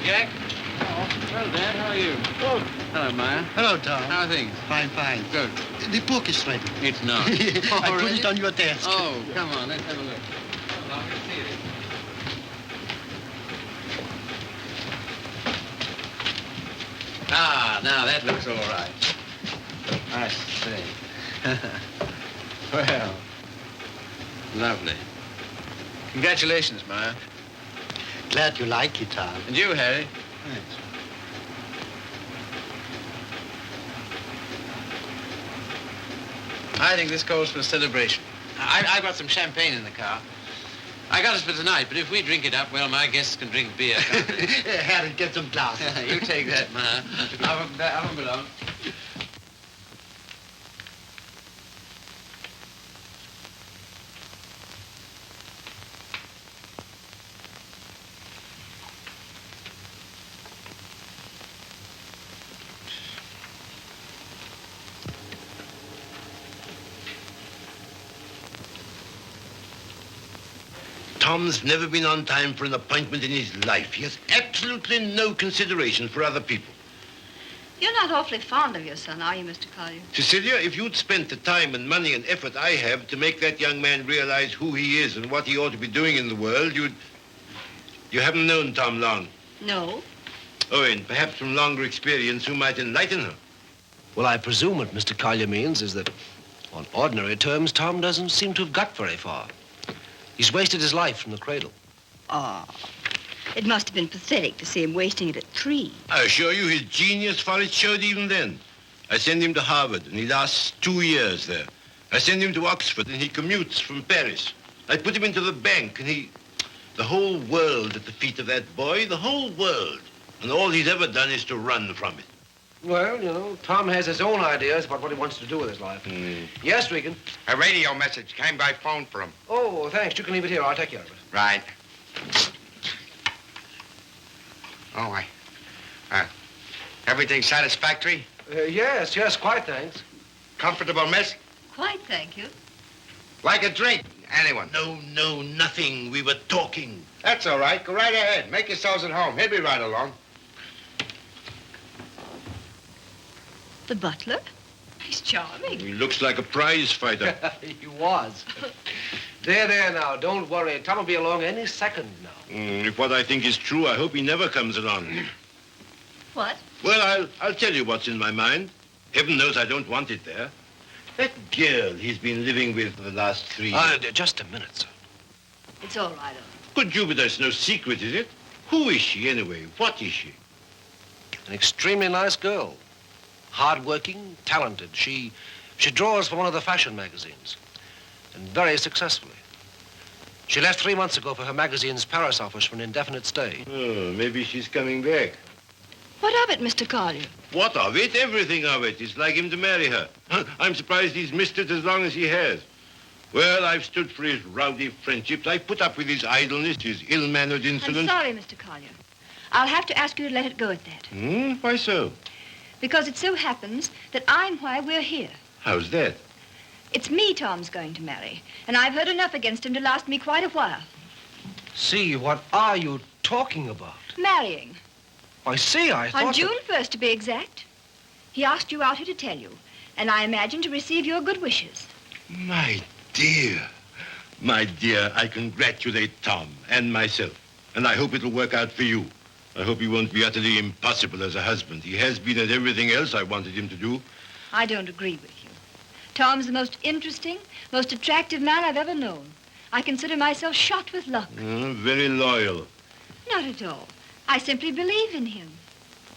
Jack. Oh, hello, Dad. How are you? Oh. Hello, Maya. Hello, Tom. How are things? Fine, fine. Good. The book is ready. It's not. I put it on your desk. Oh, come on. Let's have a look. Hold on, let's see it. Ah, now that looks all right. I see. Well, lovely. Congratulations, Maya. Glad you like it, Tom. And you, Harry. Thanks. I think this calls for a celebration. I've got some champagne in the car. I got it for tonight, but if we drink it up, well, my guests can drink beer, can't they? Harry, get some glasses. You take that, Maya. Have 'em along. Tom's never been on time for an appointment in his life. He has absolutely no consideration for other people. You're not awfully fond of your son, are you, Mr. Collier? Cecelia, if you'd spent the time and money and effort I have to make that young man realize who he is and what he ought to be doing in the world, You haven't known Tom long. No. Oh, and perhaps from longer experience, you might enlighten her. Well, I presume what Mr. Collier means is that, on ordinary terms, Tom doesn't seem to have got very far. He's wasted his life from the cradle. Oh, it must have been pathetic to see him wasting it at 3. I assure you his genius for it showed even then. I send him to Harvard, and he lasts 2 years there. I send him to Oxford, and he commutes from Paris. I put him into the bank, and the whole world at the feet of that boy, the whole world. And all he's ever done is to run from it. Well, you know, Tom has his own ideas about what he wants to do with his life. Yes, Regan? A radio message came by phone for him. Oh, thanks. You can leave it here. I'll take care of it. Right. Oh, everything satisfactory? Yes, quite, thanks. Comfortable, miss? Quite, thank you. Like a drink? Anyone? No, nothing. We were talking. That's all right. Go right ahead. Make yourselves at home. He'll be right along. The butler? He's charming. He looks like a prize fighter. He was. There now. Don't worry. Tom will be along any second now. If what I think is true, I hope he never comes along. What? Well, I'll tell you what's in my mind. Heaven knows I don't want it there. That girl he's been living with for the last 3 years. Just a minute, sir. It's all right, Good Jupiter, it's no secret, is it? Who is she, anyway? What is she? An extremely nice girl. Hard-working, talented. She draws for one of the fashion magazines, and very successfully. She left 3 months ago for her magazine's Paris office for an indefinite stay. Oh, maybe she's coming back. What of it, Mr. Collier? What of it? Everything of it. It's like him to marry her. I'm surprised he's missed it as long as he has. Well, I've stood for his rowdy friendships. I put up with his idleness, his ill-mannered insolence. I'm sorry, Mr. Collier. I'll have to ask you to let it go at that. Why so? Because it so happens that I'm why we're here. How's that? It's me Tom's going to marry, and I've heard enough against him to last me quite a while. See, what are you talking about? Marrying. I see, I thought... On June 1st, to be exact. He asked you out here to tell you, and I imagine to receive your good wishes. My dear, I congratulate Tom and myself, and I hope it'll work out for you. I hope he won't be utterly impossible as a husband. He has been at everything else I wanted him to do. I don't agree with you. Tom's the most interesting, most attractive man I've ever known. I consider myself shot with luck. Very loyal. Not at all. I simply believe in him.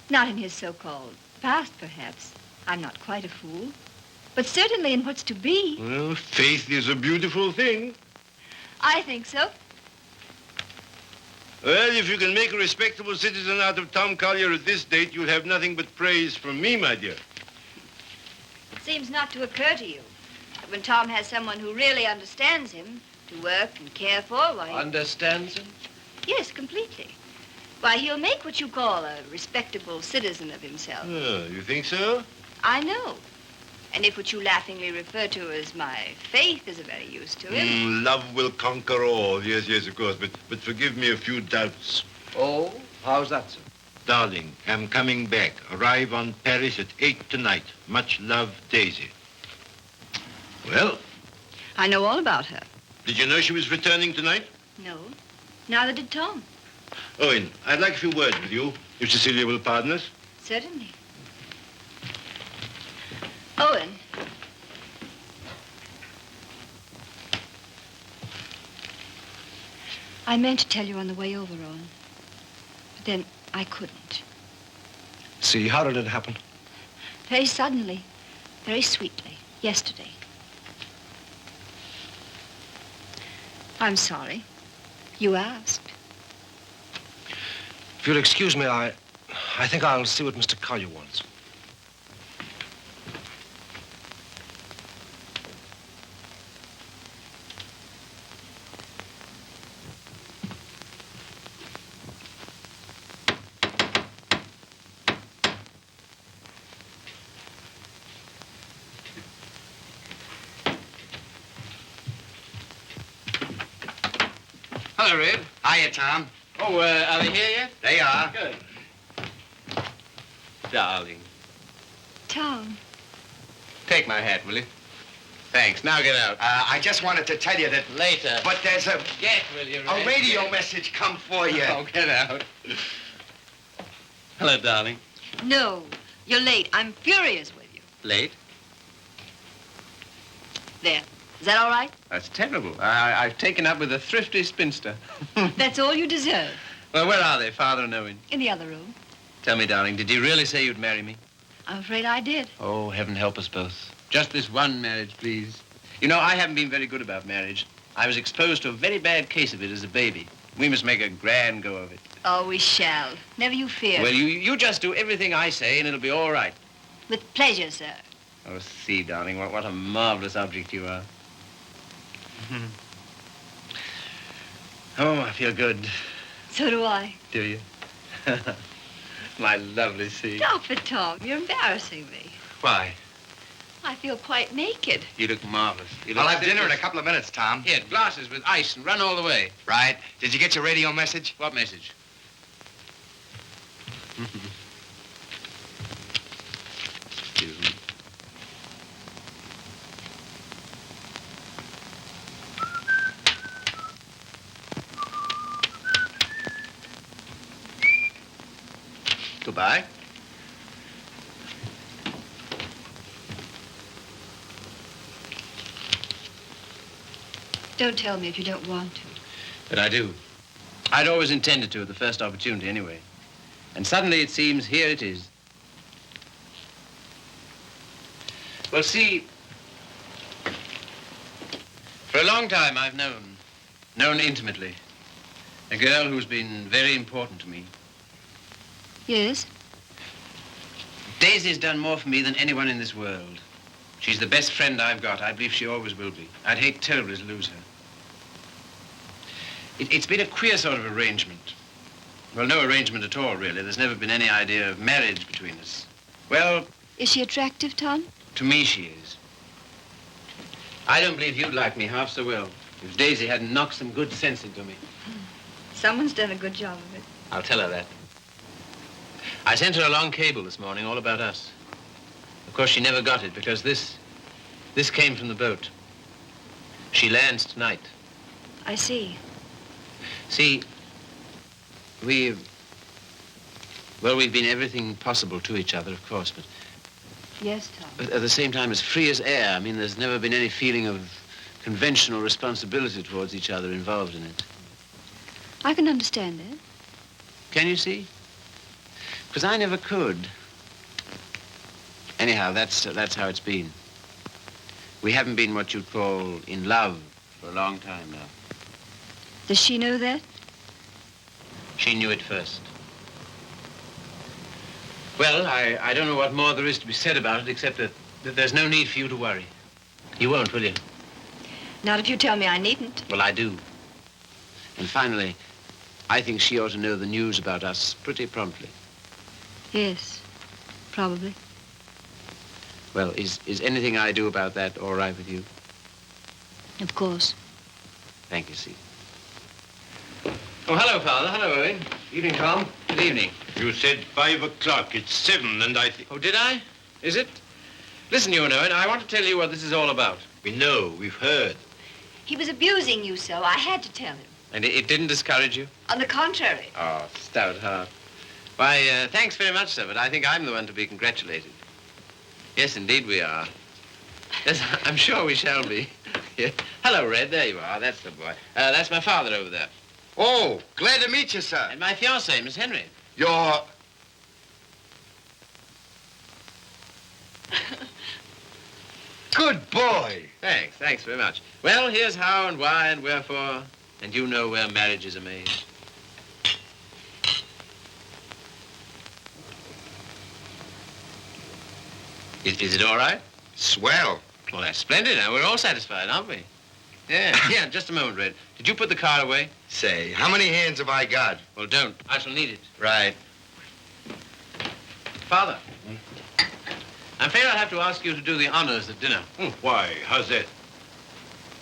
Not in his so-called past, perhaps. I'm not quite a fool. But certainly in what's to be. Well, faith is a beautiful thing. I think so. Well, if you can make a respectable citizen out of Tom Collier at this date, you'll have nothing but praise from me, my dear. It seems not to occur to you that when Tom has someone who really understands him to work and care for, why... Understands him? Yes, completely. Why, he'll make what you call a respectable citizen of himself. Oh, you think so? I know. And if what you laughingly refer to as my faith is of any use to him... Love will conquer all. Yes, of course. But forgive me a few doubts. Oh, how's that, sir? Darling, I'm coming back. Arrive on Paris at 8 tonight. Much love, Daisy. Well, I know all about her. did you know she was returning tonight? No, neither did Tom. Owen, I'd like a few words with you, if Cecelia will pardon us. Certainly. Owen. I meant to tell you on the way over, Owen. But then I couldn't. See, how did it happen? Very suddenly, very sweetly, yesterday. I'm sorry. You asked. If you'll excuse me, I think I'll see what Mr. Collier wants. Hello, Red. Hiya, Tom. Oh, are they here yet? They are. Good. Darling. Tom. Take my hat, will you? Thanks. Now get out. I just wanted to tell you that... Later. But there's a Get, will you, Red? radio Get. message come for you. Oh, get out. Hello, darling. No, you're late. I'm furious with you. Late? There. Is that all right? That's terrible. I've taken up with a thrifty spinster. That's all you deserve. Well, where are they, Father and Owen? In the other room. Tell me, darling, did you really say you'd marry me? I'm afraid I did. Oh, heaven help us both. Just this one marriage, please. You know, I haven't been very good about marriage. I was exposed to a very bad case of it as a baby. We must make a grand go of it. Oh, we shall. Never you fear. Well, you just do everything I say, and it'll be all right. With pleasure, sir. Oh, see, darling, what a marvelous object you are. Oh, I feel good. So do I. Do you? My lovely sea. Stop it, Tom. You're embarrassing me. Why? I feel quite naked. You look marvelous. You look I'll have dinner in a just- couple of minutes, Tom. Here, glasses with ice and run all the way. Right. Did you get your radio message? What message? Excuse me. Goodbye. Don't tell me if you don't want to. But I do. I'd always intended to at the first opportunity anyway. And suddenly it seems here it is. Well, see, for a long time I've known intimately, a girl who's been very important to me. Yes? Daisy's done more for me than anyone in this world. She's the best friend I've got. I believe she always will be. I'd hate terribly to lose her. It's been a queer sort of arrangement. Well, no arrangement at all, really. There's never been any idea of marriage between us. Well, Is she attractive, Tom? to me she is. I don't believe you'd like me half so well if Daisy hadn't knocked some good sense into me. Someone's done a good job of it. I'll tell her that. I sent her a long cable this morning all about us. Of course, she never got it because this came from the boat. She lands tonight. I see. See, we've been everything possible to each other, of course, but Yes, Tom. at the same time as free as air. I mean, there's never been any feeling of conventional responsibility towards each other involved in it. I can understand that. Can you see? Because I never could. Anyhow, that's how it's been. We haven't been what you'd call in love for a long time now. Does she know that? She knew it first. Well, I don't know what more there is to be said about it, except that there's no need for you to worry. You won't, will you? Not if you tell me I needn't. Well, I do. And finally, I think she ought to know the news about us pretty promptly. Yes, probably. Well, is anything I do about that all right with you? Of course. Thank you, see. Oh, hello, Father. Hello, Owen. Evening, Tom. Good evening. You said 5 o'clock. It's 7, and I think... Oh, did I? Is it? Listen, you know it. I want to tell you what this is all about. We know. We've heard. He was abusing you so. I had to tell him. And it didn't discourage you? On the contrary. Oh, stout heart. Why, thanks very much, sir, but I think I'm the one to be congratulated. Yes, indeed we are. Yes, I'm sure we shall be. Yeah. Hello, Red. There you are. That's the boy. That's my father over there. Oh, glad to meet you, sir. And my fiancée, Miss Henry. You're... Good boy. Thanks very much. Well, here's how and why and wherefore, and you know where marriages are made. Is it all right? Swell. Well, that's splendid. Now, we're all satisfied, aren't we? Yeah, yeah, just a moment, Red. Did you put the card away? Say, how many hands have I got? Well, don't. I shall need it. Right. Father, I'm afraid I'll have to ask you to do the honors at dinner. Why? How's that?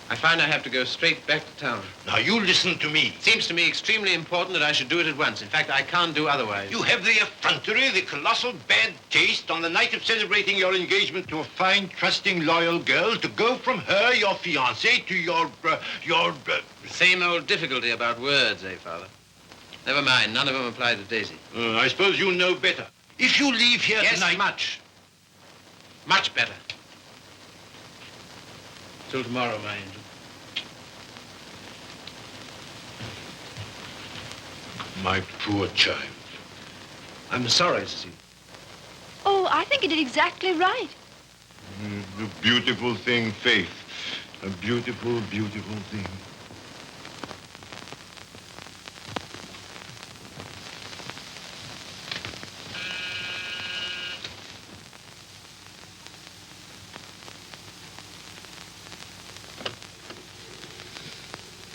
I find I have to go straight back to town. Now, you listen to me. It seems to me extremely important that I should do it at once. In fact, I can't do otherwise. You have the effrontery, the colossal bad taste on the night of celebrating your engagement to a fine, trusting, loyal girl to go from her, your fiancé, to your... Same old difficulty about words, eh, Father? Never mind. None of them apply to Daisy. I suppose you know better. If you leave here tonight... Yes, much. Much better. Till tomorrow, my angel. My poor child. I'm sorry, Cecelia. Oh, I think you did exactly right. A beautiful thing, Faith. A beautiful, beautiful thing.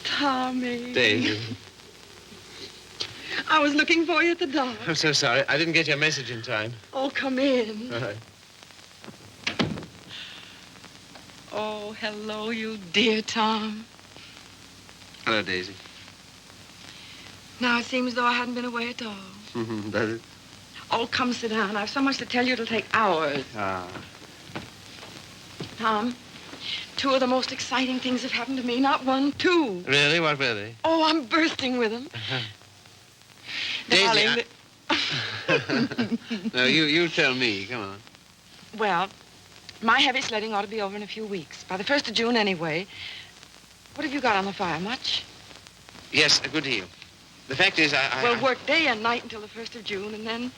Tommy. Daisy. I was looking for you at the door. I'm so sorry. I didn't get your message in time. Oh, come in. All right. Oh, hello, you dear Tom. Hello, Daisy. Now it seems as though I hadn't been away at all. Does it? Oh, come sit down. I've so much to tell you it'll take hours. Ah. Tom, two of the most exciting things have happened to me. Not one, two. Really? What were they? Oh, I'm bursting with them. Daisy, Darling, No, you tell me. Come on. Well, my heavy sledding ought to be over in a few weeks. By the 1st of June, anyway. What have you got on the fire? Much? Yes, a good deal. The fact is, Well, work day and night until the 1st of June, and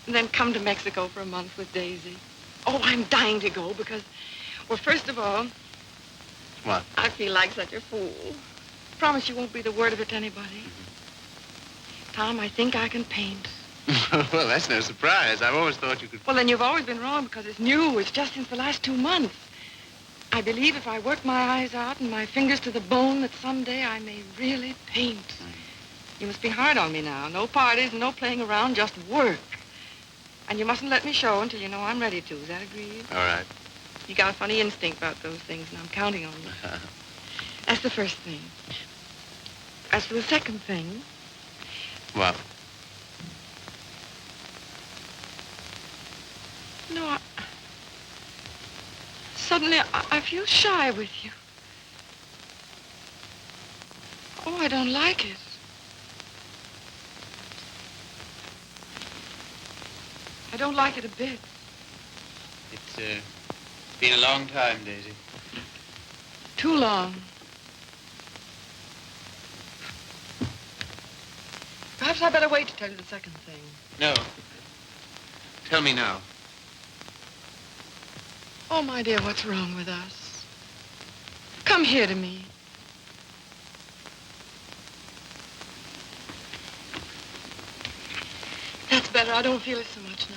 then come to Mexico for a month with Daisy. Oh, I'm dying to go because, well, first of all... What? I feel like such a fool. Promise you won't breathe a word of it to anybody. Tom, I think I can paint. Well, that's no surprise. I've always thought you could... Well, then you've always been wrong because it's new. It's just since the last 2 months. I believe if I work my eyes out and my fingers to the bone that someday I may really paint. You must be hard on me now. No parties, no playing around, just work. And you mustn't let me show until you know I'm ready to. Is that agreed? All right. You got a funny instinct about those things, and I'm counting on you. That's the first thing. As for the second thing... What? No, suddenly I feel shy with you. Oh, I don't like it. I don't like it a bit. It's been a long time, Daisy. Too long. Perhaps I better wait to tell you the second thing. No. Tell me now. Oh, my dear, what's wrong with us? Come here to me. That's better. I don't feel it so much now.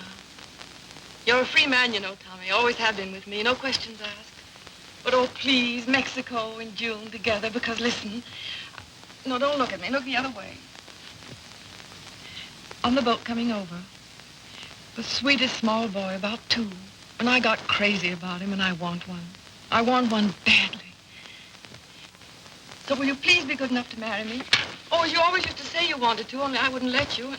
You're a free man, you know, Tommy. Always have been with me. No questions asked. But, oh, please, Mexico in June together, because, listen. No, don't look at me. Look the other way. On the boat coming over, the sweetest small boy, about 2. And I got crazy about him, and I want one. I want one badly. So will you please be good enough to marry me? Oh, as you always used to say you wanted to, only I wouldn't let you. And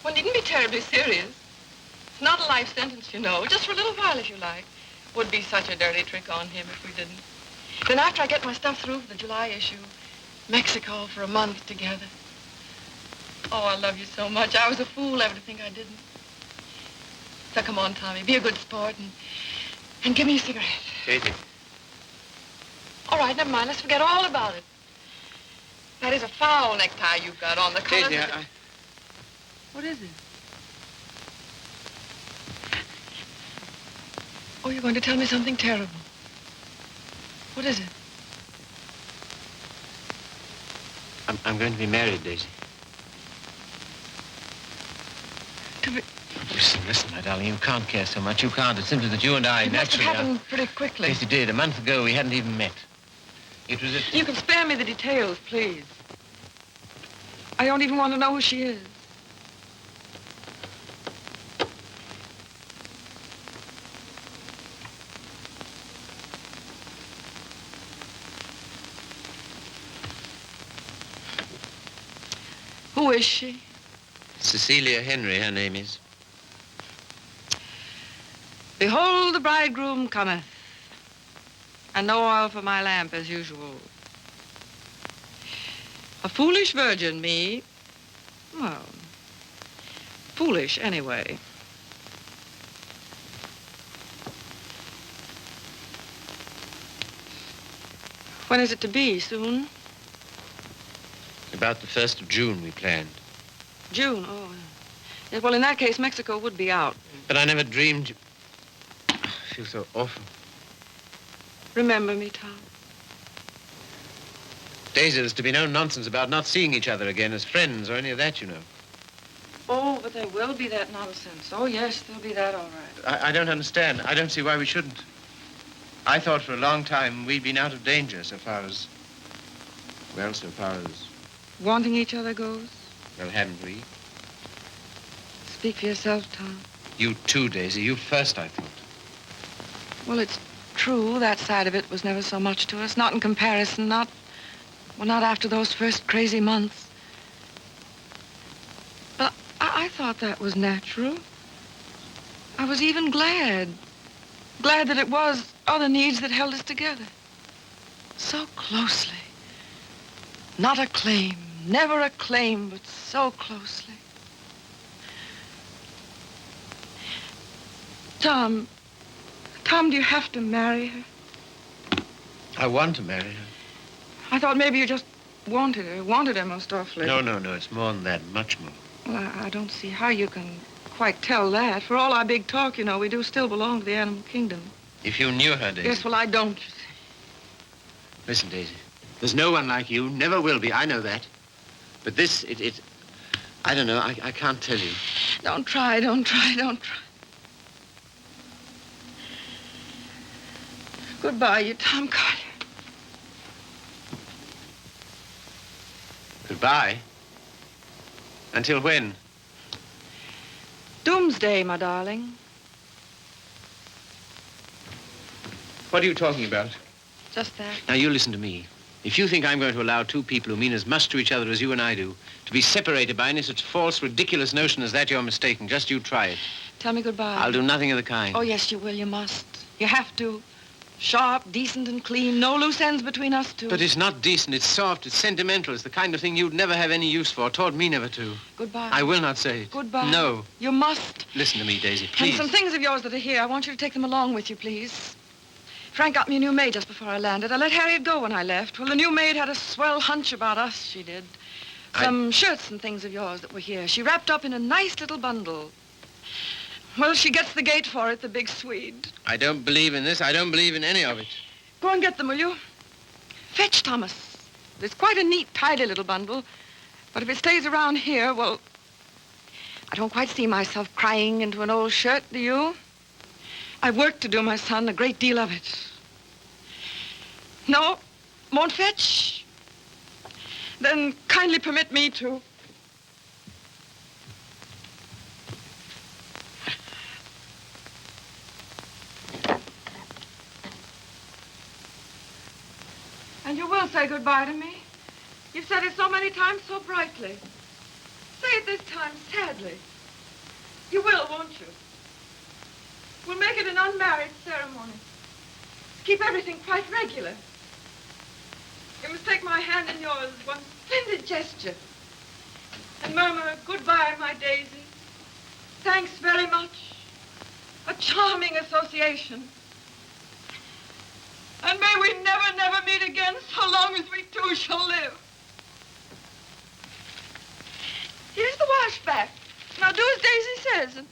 One needn't be terribly serious. It's not a life sentence, you know. Just for a little while, if you like. Would be such a dirty trick on him if we didn't. Then after I get my stuff through for the July issue, Mexico for a month together. Oh, I love you so much. I was a fool ever to think I didn't. So come on, Tommy, be a good sport and give me a cigarette. Daisy. All right, never mind. Let's forget all about it. That is a foul necktie you've got on. The color. Daisy, What is it? Oh, you're going to tell me something terrible. What is it? I'm going to be married, Daisy. To be... Listen, my darling, you can't care so much. You can't. It's simply that you and I It must have naturally happened pretty quickly. Yes, it did. A month ago, we hadn't even met. It was at... You can spare me the details, please. I don't even want to know who she is. Who is she? Cecelia Henry, her name is. Behold, the bridegroom cometh, and no oil for my lamp as usual. A foolish virgin, me. Well, foolish anyway. When is it to be? Soon? About the 1st of June, we planned. June, oh. Yeah, well, in that case, Mexico would be out. But I never dreamed... I feel so awful. Remember me, Tom. Daisy, there's to be no nonsense about not seeing each other again as friends or any of that, you know. Oh, but there will be that nonsense. Oh, yes, there'll be that, all right. I don't understand. I don't see why we shouldn't. I thought for a long time we'd been out of danger so far as... Well, so far as... Wanting each other goes? Well, haven't we? Speak for yourself, Tom. You too, Daisy. You first, I thought. Well, it's true. That side of it was never so much to us. Not in comparison. Not after those first crazy months. But I thought that was natural. I was even glad. Glad that it was other needs that held us together. So closely. Not a claim. Never a claim, but so closely. Tom, do you have to marry her? I want to marry her. I thought maybe you just wanted her most awfully. No. It's more than that, much more. Well, I don't see how you can quite tell that. For all our big talk, you know, we do still belong to the animal kingdom. If you knew her, Daisy... Yes, well, I don't, you see. Listen, Daisy, there's no one like you, never will be, I know that. But this, I don't know, I can't tell you. Don't try. Goodbye, you Tom Collier. Goodbye? Until when? Doomsday, my darling. What are you talking about? Just that. Now, you listen to me. If you think I'm going to allow two people who mean as much to each other as you and I do to be separated by any such false, ridiculous notion as that, you're mistaken. Just you try it. Tell me goodbye. I'll do nothing of the kind. Oh, yes, you will. You must. You have to. Sharp, decent, and clean. No loose ends between us two. But it's not decent. It's soft. It's sentimental. It's the kind of thing you'd never have any use for. Taught me never to. Goodbye. I will not say it. Goodbye. No. You must. Listen to me, Daisy, please. And some things of yours that are here, I want you to take them along with you, please. Frank got me a new maid just before I landed. I let Harriet go when I left. Well, the new maid had a swell hunch about us, she did. Some shirts and things of yours that were here. She wrapped up in a nice little bundle. Well, she gets the gate for it, the big Swede. I don't believe in this. I don't believe in any of it. Go and get them, will you? Fetch Thomas. It's quite a neat, tidy little bundle. But if it stays around here, well, I don't quite see myself crying into an old shirt, do you? I've work to do, my son, a great deal of it. No? Won't fetch? Then kindly permit me to. And you will say goodbye to me? You've said it so many times so brightly. Say it this time sadly. You will, won't you? We'll make it an unmarried ceremony. Keep everything quite regular. You must take my hand in yours, one splendid gesture. And murmur, goodbye, my Daisy. Thanks very much. A charming association. And may we never, never meet again so long as we two shall live. Here's the washback. Now do as Daisy says. And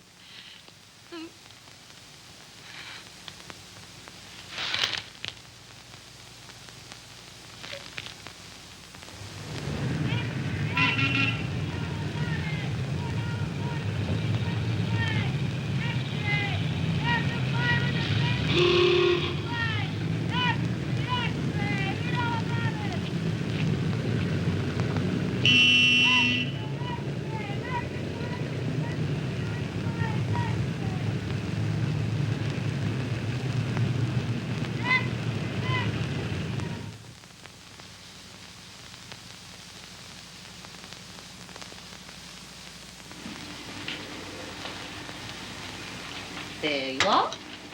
there you are.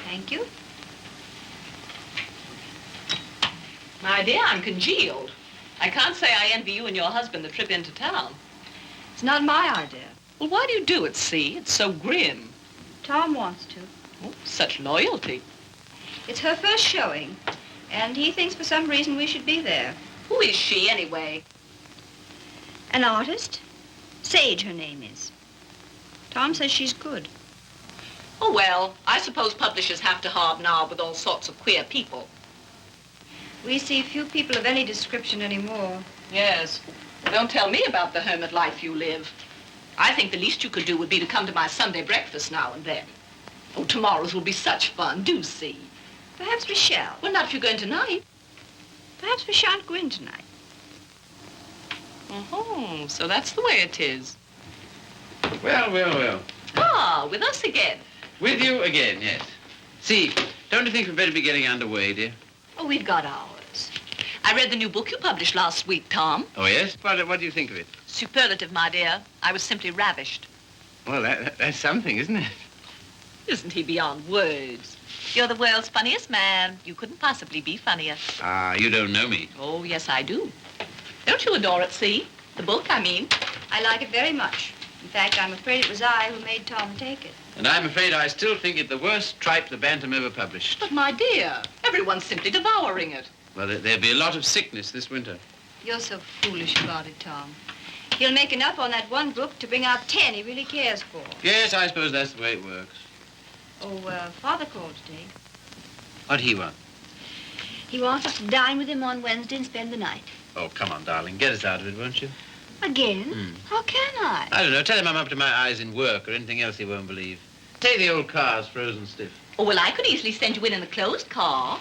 Thank you. My dear, I'm congealed. I can't say I envy you and your husband the trip into town. It's not my idea. Well, why do you do it, see? It's so grim. Tom wants to. Oh, such loyalty. It's her first showing, and he thinks for some reason we should be there. Who is she, anyway? An artist? Sage, her name is. Tom says she's good. Oh, well, I suppose publishers have to hobnob with all sorts of queer people. We see few people of any description anymore. Yes. Don't tell me about the hermit life you live. I think the least you could do would be to come to my Sunday breakfast now and then. Oh, tomorrow's will be such fun. Do see. Perhaps we shall. Well, not if you're going tonight. Perhaps we shan't go in tonight. Oh, so that's the way it is. Well, well, well. Ah, with us again. With you again, yes. See, don't you think we'd better be getting underway, dear? Oh, we've got ours. I read the new book you published last week, Tom. Oh, yes? What do you think of it? Superlative, my dear. I was simply ravished. Well, that's something, isn't it? Isn't he beyond words? You're the world's funniest man. You couldn't possibly be funnier. Ah, you don't know me. Oh, yes, I do. Don't you adore it, see? The book, I mean. I like it very much. In fact, I'm afraid it was I who made Tom take it. And I'm afraid I still think it the worst tripe the Bantam ever published. But, my dear, everyone's simply devouring it. Well, there'll be a lot of sickness this winter. You're so foolish about it, Tom. He'll make enough on that one book to bring out 10 he really cares for. Yes, I suppose that's the way it works. Oh, Father called today. What'd he want? He wants us to dine with him on Wednesday and spend the night. Oh, come on, darling. Get us out of it, won't you? Again? How can I? I don't know. Tell him I'm up to my eyes in work or anything else he won't believe. Say the old car's frozen stiff. Oh, well, I could easily send you in a closed car.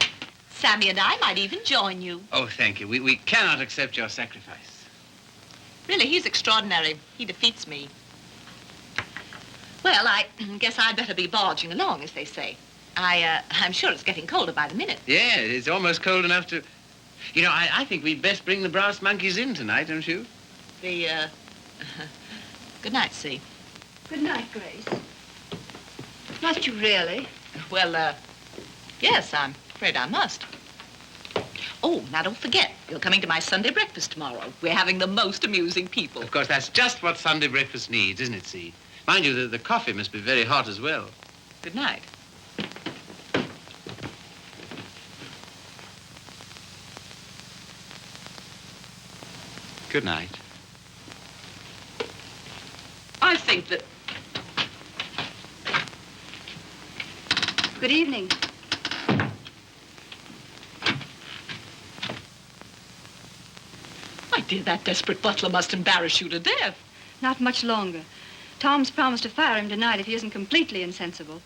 Sammy and I might even join you. Oh, thank you. We cannot accept your sacrifice. Really, he's extraordinary. He defeats me. Well, I guess I'd better be barging along, as they say. I'm sure it's getting colder by the minute. Yeah, it's almost cold enough to... You know, I think we'd best bring the brass monkeys in tonight, don't you? Good night, See. Good night, Grace. Must you really? Well, yes, I'm afraid I must. Oh, now don't forget, you're coming to my Sunday breakfast tomorrow. We're having the most amusing people. Of course, that's just what Sunday breakfast needs, isn't it, See? Mind you, the coffee must be very hot as well. Good night. Good night. I think that... Good evening. My dear, that desperate butler must embarrass you to death. Not much longer. Tom's promised to fire him tonight if he isn't completely insensible.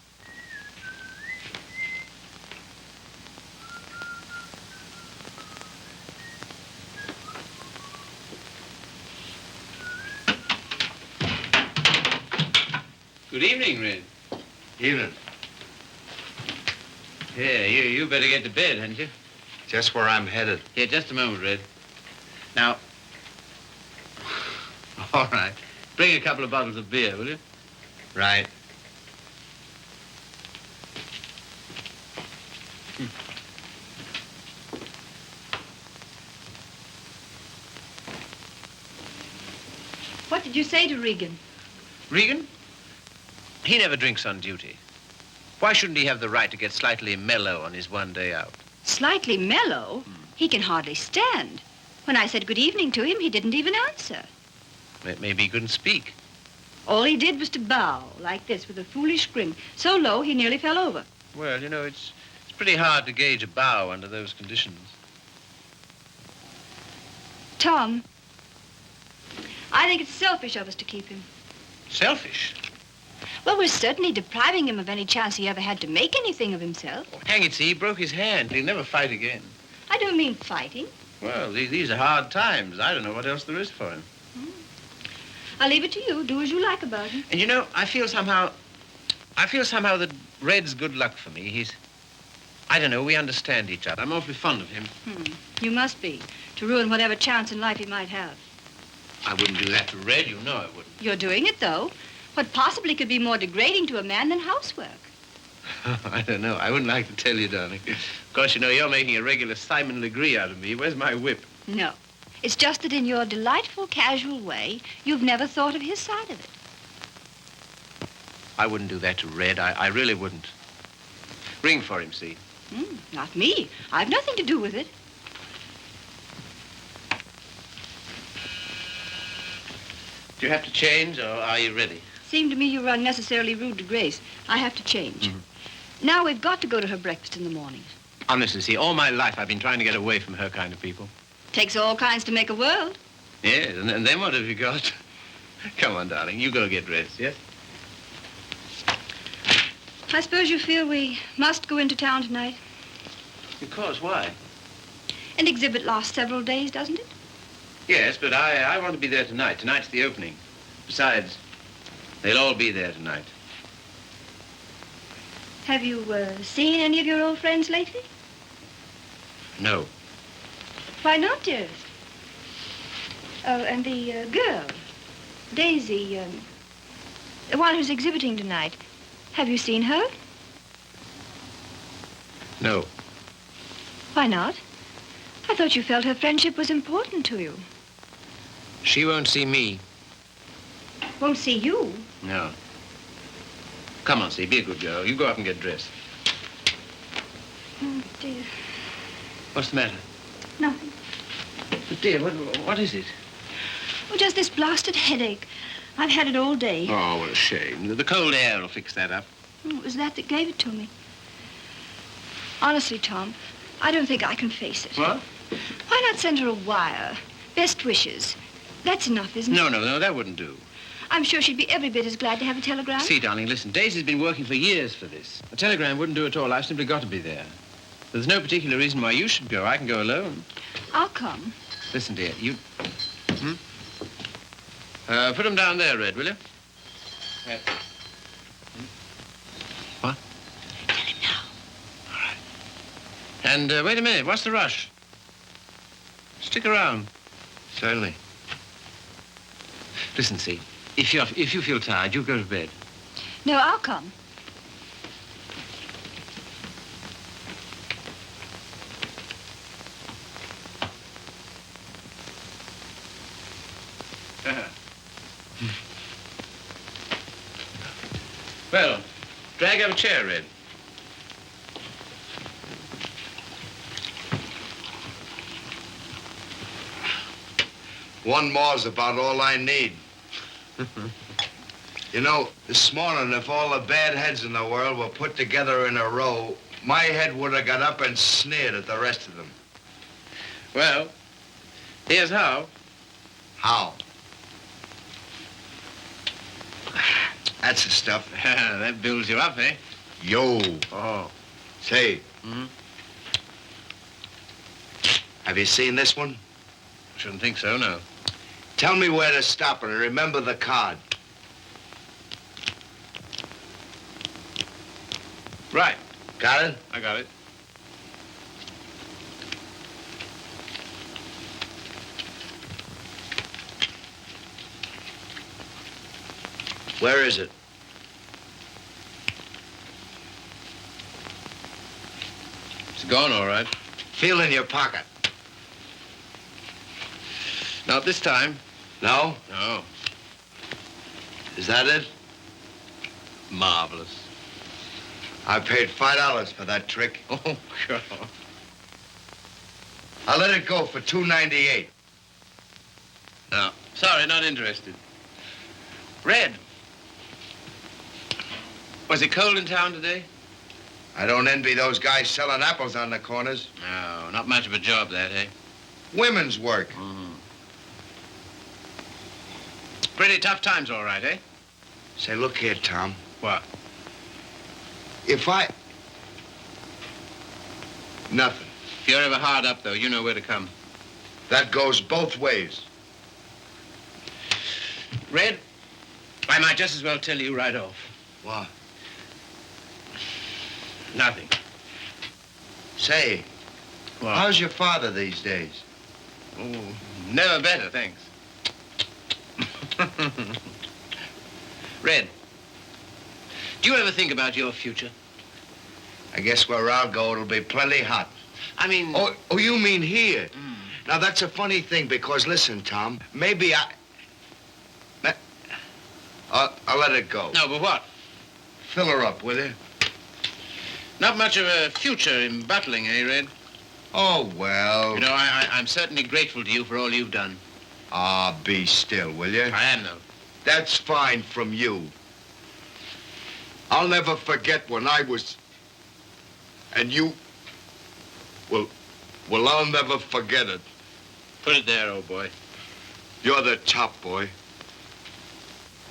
Good evening, Red. Evening. Yeah, you better get to bed, hadn't you? Just where I'm headed. Here, just a moment, Red. Now, all right. Bring a couple of bottles of beer, will you? Right. you say to Regan? Regan? He never drinks on duty. Why shouldn't he have the right to get slightly mellow on his one day out? Slightly mellow? He can hardly stand. When I said good evening to him, he didn't even answer. Maybe he couldn't speak. All he did was to bow, like this, with a foolish grin, so low he nearly fell over. Well, you know, it's pretty hard to gauge a bow under those conditions. Tom, I think it's selfish of us to keep him. Selfish? Well, we're certainly depriving him of any chance he ever had to make anything of himself. Oh, hang it, see, he broke his hand. He'll never fight again. I don't mean fighting. Well, these are hard times. I don't know what else there is for him. I'll leave it to you. Do as you like about him. And you know, I feel somehow that Red's good luck for me. I don't know, we understand each other. I'm awfully fond of him. You must be, to ruin whatever chance in life he might have. I wouldn't do that to Red, you know I wouldn't. You're doing it, though. What possibly could be more degrading to a man than housework? I don't know. I wouldn't like to tell you, darling. Of course, you know, you're making a regular Simon Legree out of me. Where's my whip? No. It's just that in your delightful, casual way, you've never thought of his side of it. I wouldn't do that to Red. I really wouldn't. Ring for him, see? Not me. I've nothing to do with it. Do you have to change, or are you ready? Seemed to me you were unnecessarily rude to Grace. I have to change. Now we've got to go to her breakfast in the morning. Honestly, see, all my life I've been trying to get away from her kind of people. Takes all kinds to make a world. Yes, and then what have you got? Come on, darling, you go get dressed, yes? I suppose you feel we must go into town tonight. Of course, why? An exhibit lasts several days, doesn't it? Yes, but I want to be there tonight. Tonight's the opening. Besides, they'll all be there tonight. Have you seen any of your old friends lately? No. Why not, dearest? Oh, and the girl, Daisy, the one who's exhibiting tonight. Have you seen her? No. Why not? I thought you felt her friendship was important to you. She won't see me. Won't see you? No. Come on, see, be a good girl. You go up and get dressed. Oh, dear. What's the matter? Nothing. But dear, what is it? Oh, just this blasted headache. I've had it all day. Oh, what a shame. The cold air will fix that up. Oh, it was that gave it to me. Honestly, Tom, I don't think I can face it. What? Why not send her a wire? Best wishes. That's enough, isn't it? No, that wouldn't do. I'm sure she'd be every bit as glad to have a telegram. See, darling, listen, Daisy's been working for years for this. A telegram wouldn't do at all. I've simply got to be there. There's no particular reason why you should go. I can go alone. I'll come. Listen, dear, you... put them down there, Red, will you? Yes. What? Tell him now. All right. And wait a minute. What's the rush? Stick around. Certainly. Listen, see, if you feel tired, you go to bed. No, I'll come. Well, drag up a chair, Red. One more's about all I need. You know, this morning, if all the bad heads in the world were put together in a row, my head would have got up and sneered at the rest of them. Well, here's how. How? That's the stuff. That builds you up, eh? Yo. Oh. Say. Have you seen this one? Shouldn't think so, no. Tell me where to stop and remember the card. Right. Got it? I got it. Where is it? It's gone, all right. Feel in your pocket. Not this time. No? No. Is that it? Marvelous. I paid $5 for that trick. Oh, sure. I'll let it go for $2.98. No, sorry, not interested. Red. Was it cold in town today? I don't envy those guys selling apples on the corners. No, not much of a job, that, eh? Women's work. Mm-hmm. Pretty tough times, all right, eh? Say, look here, Tom. What? If I... Nothing. If you're ever hard up, though, you know where to come. That goes both ways. Red, I might just as well tell you right off. What? Nothing. Say, What? how's your father these days? Oh, never better, thanks. Red, do you ever think about your future? I guess where I'll go, it'll be plenty hot. I mean... Oh, you mean here? Mm. Now, that's a funny thing, because listen, Tom, maybe I'll let it go. No, but what? Fill her up, will you? Not much of a future in butling, eh, Red? Oh, well. You know, I'm certainly grateful to you for all you've done. Ah, be still, will you? I am, though. That's fine from you. I'll never forget when I was... And you... Well, I'll never forget it. Put it there, old boy. You're the top, boy.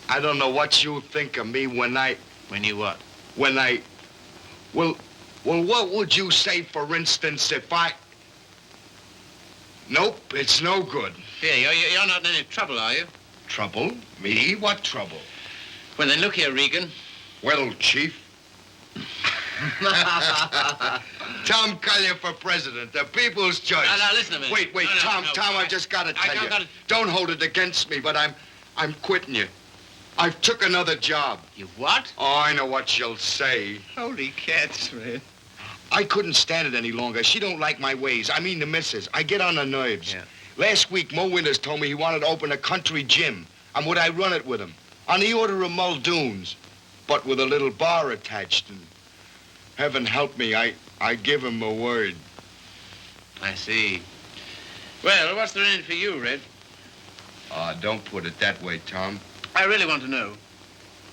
I don't know what you think of me when I... When you what? When I... Well, what would you say, for instance, if I... Nope, it's no good. Here, you're not in any trouble, are you? Trouble? Me? What trouble? Well, then, look here, Regan. Well, Chief. Tom Collier for president, the people's choice. Now, listen a minute. Wait, No, Tom, no. I just gotta tell you. gotta... Don't hold it against me, but I'm quitting you. I've took another job. You what? Oh, I know what she'll say. Holy cats, Red. I couldn't stand it any longer. She don't like my ways. I mean the missus. I get on her nerves. Yeah. Last week, Mo Winters told me he wanted to open a country gym. And would I run it with him? On the order of Muldoon's, but with a little bar attached. And heaven help me, I give him a word. I see. Well, what's there in it for you, Red? Don't put it that way, Tom. I really want to know.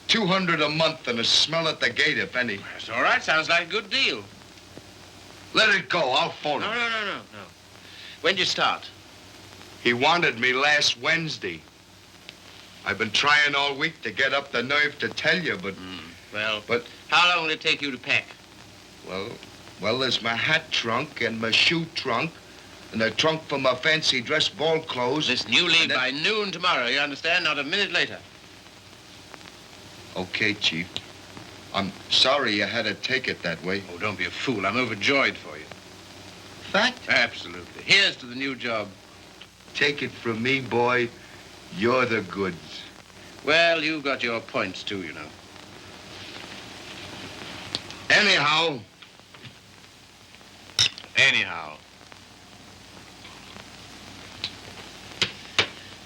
$200 a month and a smell at the gate, if any. That's all right. Sounds like a good deal. Let it go. I'll phone him. No. When'd you start? He wanted me last Wednesday. I've been trying all week to get up the nerve to tell you, but... But how long will it take you to pack? Well, there's my hat trunk and my shoe trunk and a trunk for my fancy dress ball clothes. Listen, you leave by noon tomorrow, you understand? Not a minute later. Okay, Chief. I'm sorry you had to take it that way. Oh, don't be a fool. I'm overjoyed for you. Fact? Absolutely. Here's to the new job. Take it from me, boy. You're the goods. Well, you've got your points, too, you know. Anyhow.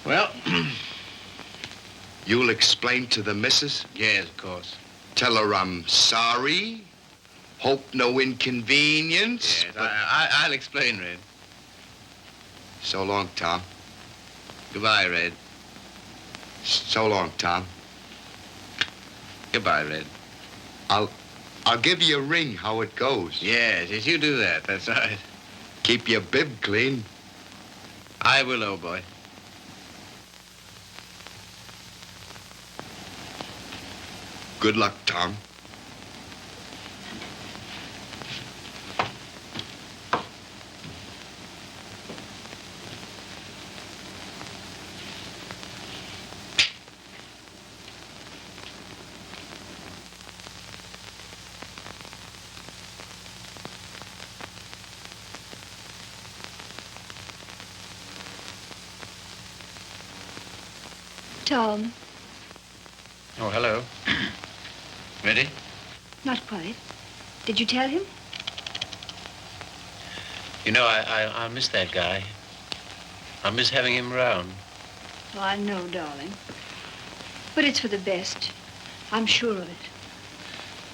Well, You'll explain to the missus? yes, of course. Tell her I'm sorry. Hope no inconvenience. Yes, I'll explain, Red. So long, Tom. Goodbye, Red. So long, Tom. Goodbye, Red. I'll give you a ring how it goes. Yes, you do that. That's right. Keep your bib clean. I will, old boy. Good luck, Tom. Tom, Oh, hello. Ready? not quite. Did you tell him? You know, I miss that guy. I miss having him around. Oh, I know, darling. But it's for the best. I'm sure of it.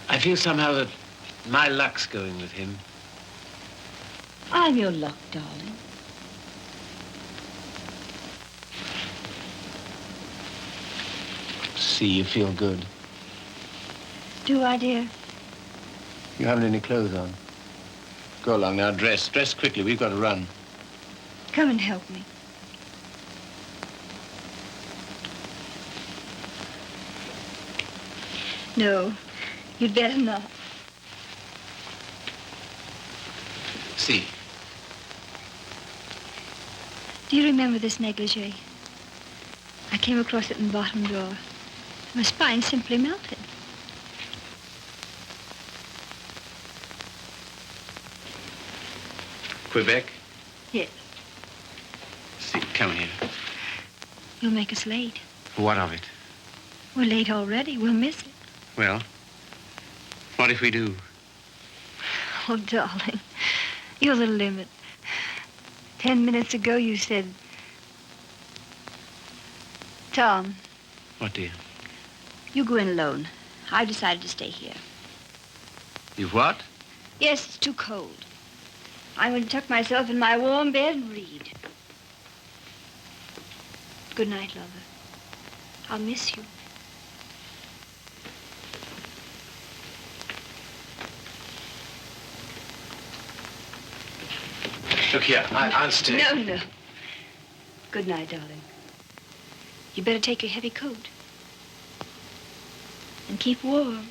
I feel somehow that my luck's going with him. I'm your luck, darling. See, you feel good. Do I, dear? You haven't any clothes on. Go along now, dress. Dress quickly, we've got to run. Come and help me. No, you'd better not. See. Do you remember this negligee? I came across it in the bottom drawer. My spine simply melted. Quebec? Yes. See, come here. You'll make us late. What of it? We're late already. We'll miss it. Well, what if we do? Oh, darling, you're the limit. 10 minutes ago, you said... Tom, What, dear? you go in alone. I've decided to stay here. You've what? Yes, it's too cold. I'm going to tuck myself in my warm bed and read. Good night, lover. I'll miss you. Look here, I'll stay. No, no. Good night, darling. You better take your heavy coat. And keep warm.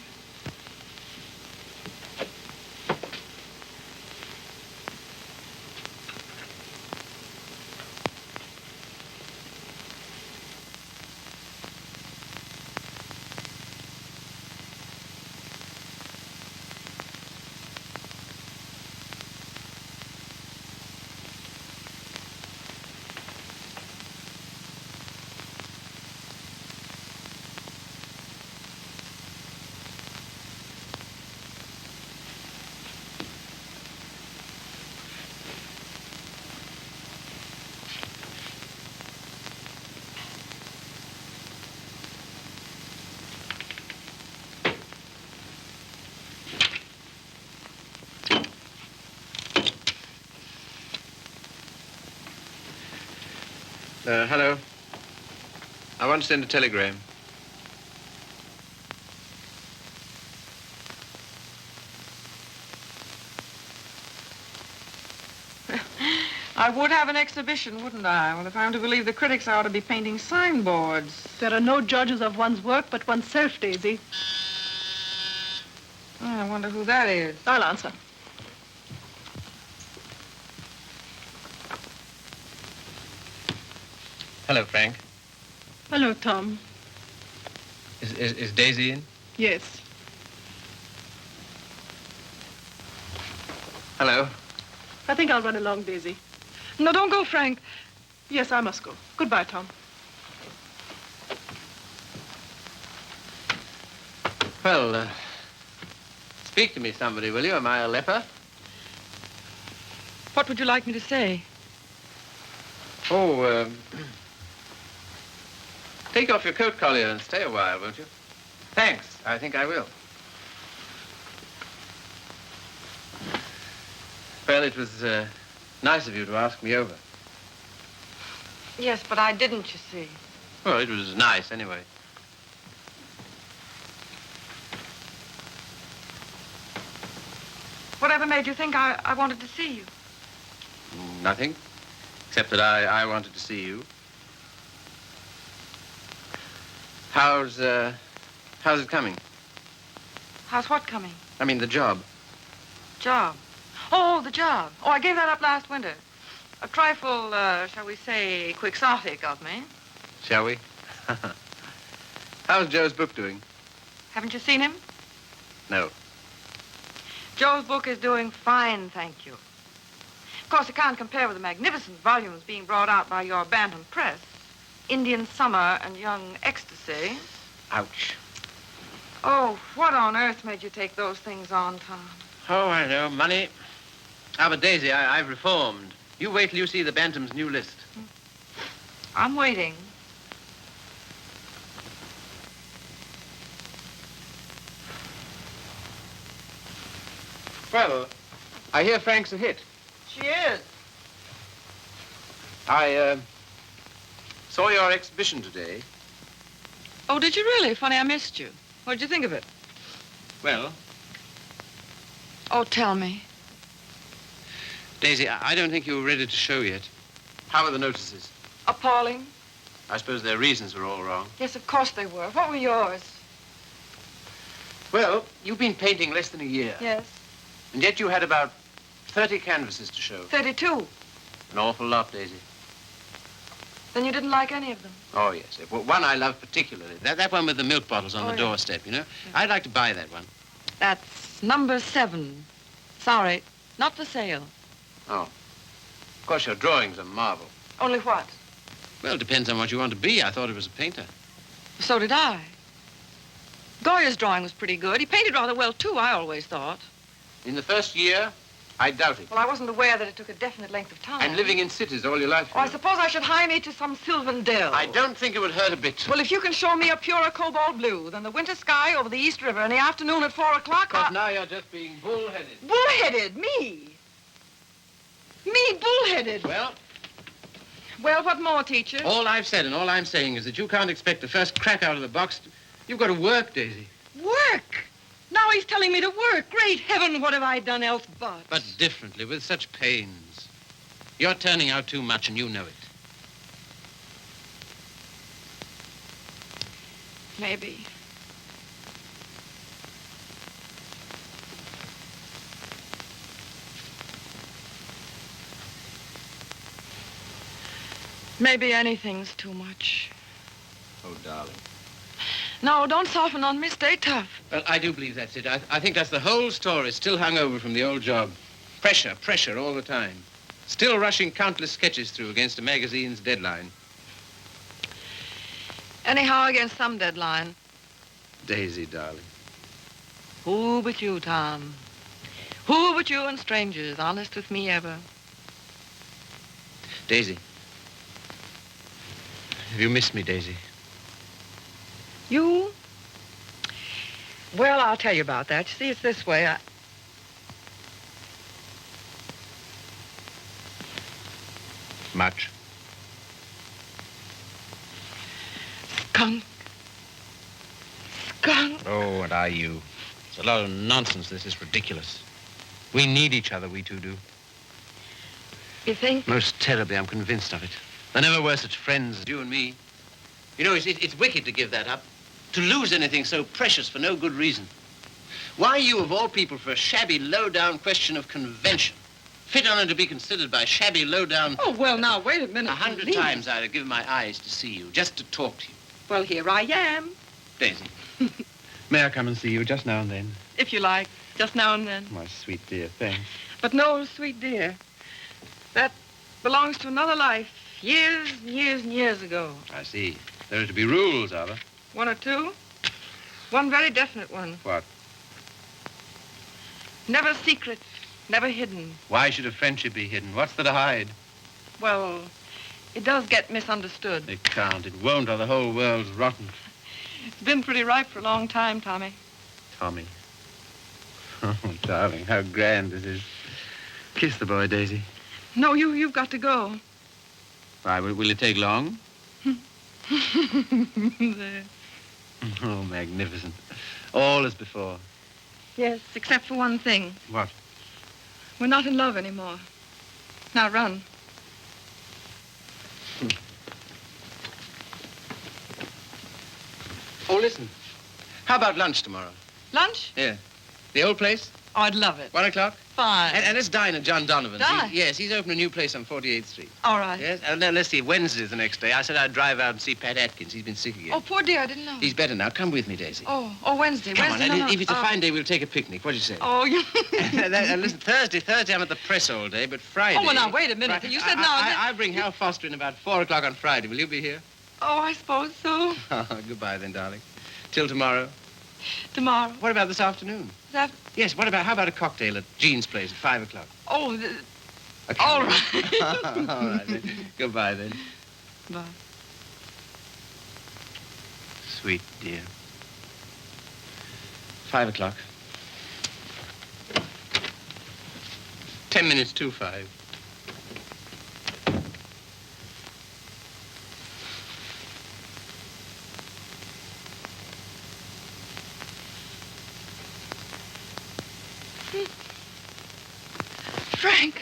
Hello. I want to send a telegram. I would have an exhibition, wouldn't I? Well, if I'm to believe the critics, I ought to be painting signboards. There are no judges of one's work but oneself, Daisy. Oh, I wonder who that is. I'll answer. Hello, Frank. Hello, Tom. Is Daisy in? Yes. Hello. I think I'll run along, Daisy. No, don't go, Frank. Yes, I must go. Goodbye, Tom. Well, speak to me, somebody, will you? Am I a leper? What would you like me to say? Oh, take off your coat, Collier, and stay a while, won't you? Thanks. I think I will. Well, it was nice of you to ask me over. Yes, but I didn't, you see. Well, it was nice, anyway. Whatever made you think I wanted to see you? Nothing, except that I wanted to see you. How's it coming? How's what coming? I mean, the job. Job. Oh, the job. Oh, I gave that up last winter. A trifle, shall we say, quixotic of me. Shall we? How's Joe's book doing? Haven't you seen him? No. Joe's book is doing fine, thank you. Of course, it can't compare with the magnificent volumes being brought out by your Bantam Press. Indian Summer and Young Ecstasy. Ouch. Oh, what on earth made you take those things on, Tom? Oh, I know. Money. Ah, but Daisy, I've reformed. You wait till you see the Bantam's new list. I'm waiting. Well, I hear Frank's a hit. She is. I saw your exhibition today. Oh, did you really? Funny, I missed you. What did you think of it? Well, Oh, tell me. Daisy, I don't think you were ready to show yet. how are the notices? Appalling. I suppose their reasons were all wrong. Yes, of course they were. What were yours? Well, you've been painting less than a year. Yes. And yet you had about 30 canvases to show. 32. An awful lot, Daisy. Then you didn't like any of them. Oh, yes. Well, one I love particularly. That one with the milk bottles on Oh, the yeah. doorstep, you know? I'd like to buy that one. That's number 7. Sorry, not for sale. Oh. Of course, your drawing's a marvel. Only what? Well, it depends on what you want to be. I thought it was a painter. So did I. Goyer's drawing was pretty good. He painted rather well, too, I always thought. In the first year, I doubt it. Well, I wasn't aware that it took a definite length of time. And living in cities all your life. Oh, I you know. suppose I should hie me to some sylvan dell. I don't think it would hurt a bit. Well, if you can show me a purer cobalt blue than the winter sky over the East River in the afternoon at 4 o'clock, Because now you're just being bullheaded. Bullheaded? Me? Me bullheaded? Well, Well, what more, teacher? all I've said and all I'm saying is that you can't expect the first crack out of the box. You've got to work, Daisy. Work? Now he's telling me to work. Great heaven, what have I done else but? But differently, with such pains. You're turning out too much, and you know it. Maybe. Maybe anything's too much. Oh, darling. No, don't soften on me. Stay tough. Well, I do believe that's it. I think that's the whole story, still hung over from the old job. Pressure all the time. Still rushing countless sketches through against a magazine's deadline. Anyhow, against some deadline. Daisy, darling. Who but you, Tom? Who but you and strangers, honest with me ever? Daisy. Have you missed me, Daisy? You? Well, I'll tell you about that. You see, it's this way. Much. Skunk. Skunk. Oh, what are you? It's a lot of nonsense. This is ridiculous. We need each other, we two do. You think? Most terribly, I'm convinced of it. There never were such friends as you and me. You know, it's wicked to give that up. To lose anything so precious for no good reason. Why you, of all people, for a shabby, low-down question of convention? Fit on to be considered by shabby, low-down... Oh, well, now, wait a minute. 100 please. times I'd have given my eyes to see you, just to talk to you. Well, here I am. Daisy, may I come and see you just now and then? If you like, just now and then. My sweet dear, thanks. But no, sweet dear, that belongs to another life, years and years and years ago. I see. There are to be rules, are there? 1 or 2. One very definite one. What? Never secret, never hidden. Why should a friendship be hidden? What's there to hide? Well, it does get misunderstood. It can't. It won't, or the whole world's rotten. It's been pretty ripe for a long time, Tommy. Tommy. Oh, darling, how grand this is. Kiss the boy, Daisy. No, you've got to go. Why, will it take long? There. Oh, magnificent. All as before. Yes, except for one thing. What? We're not in love anymore. Now run. Oh, listen. How about lunch tomorrow? Lunch? Yeah. The old place? Oh, I'd love it. 1 o'clock? Fine. And let's dine at John Donovan's. Dine? Yes, he's opened a new place on 48th Street. All right. Yes, and then let's see, Wednesday's the next day. I said I'd drive out and see Pat Atkins. He's been sick again. Oh, poor dear, I didn't know. He's better now. Come with me, Daisy. Oh, Wednesday. Come Wednesday. on, No, and no. if it's a fine day, we'll take a picnic. What do you say? Oh, you... And listen, Thursday I'm at the press all day, but Friday... Oh, well, now, wait a minute. Right, You said now... I bring Hal Foster in about 4 o'clock on Friday. Will you be here? Oh, I suppose so. Goodbye then, darling. Till tomorrow. Tomorrow. What about this afternoon? That... Yes, how about a cocktail at Jean's place at 5 o'clock? Oh, Okay. all right. All right, then. Goodbye, then. Bye. Sweet dear. 5 o'clock. 10 minutes to 5. Frank.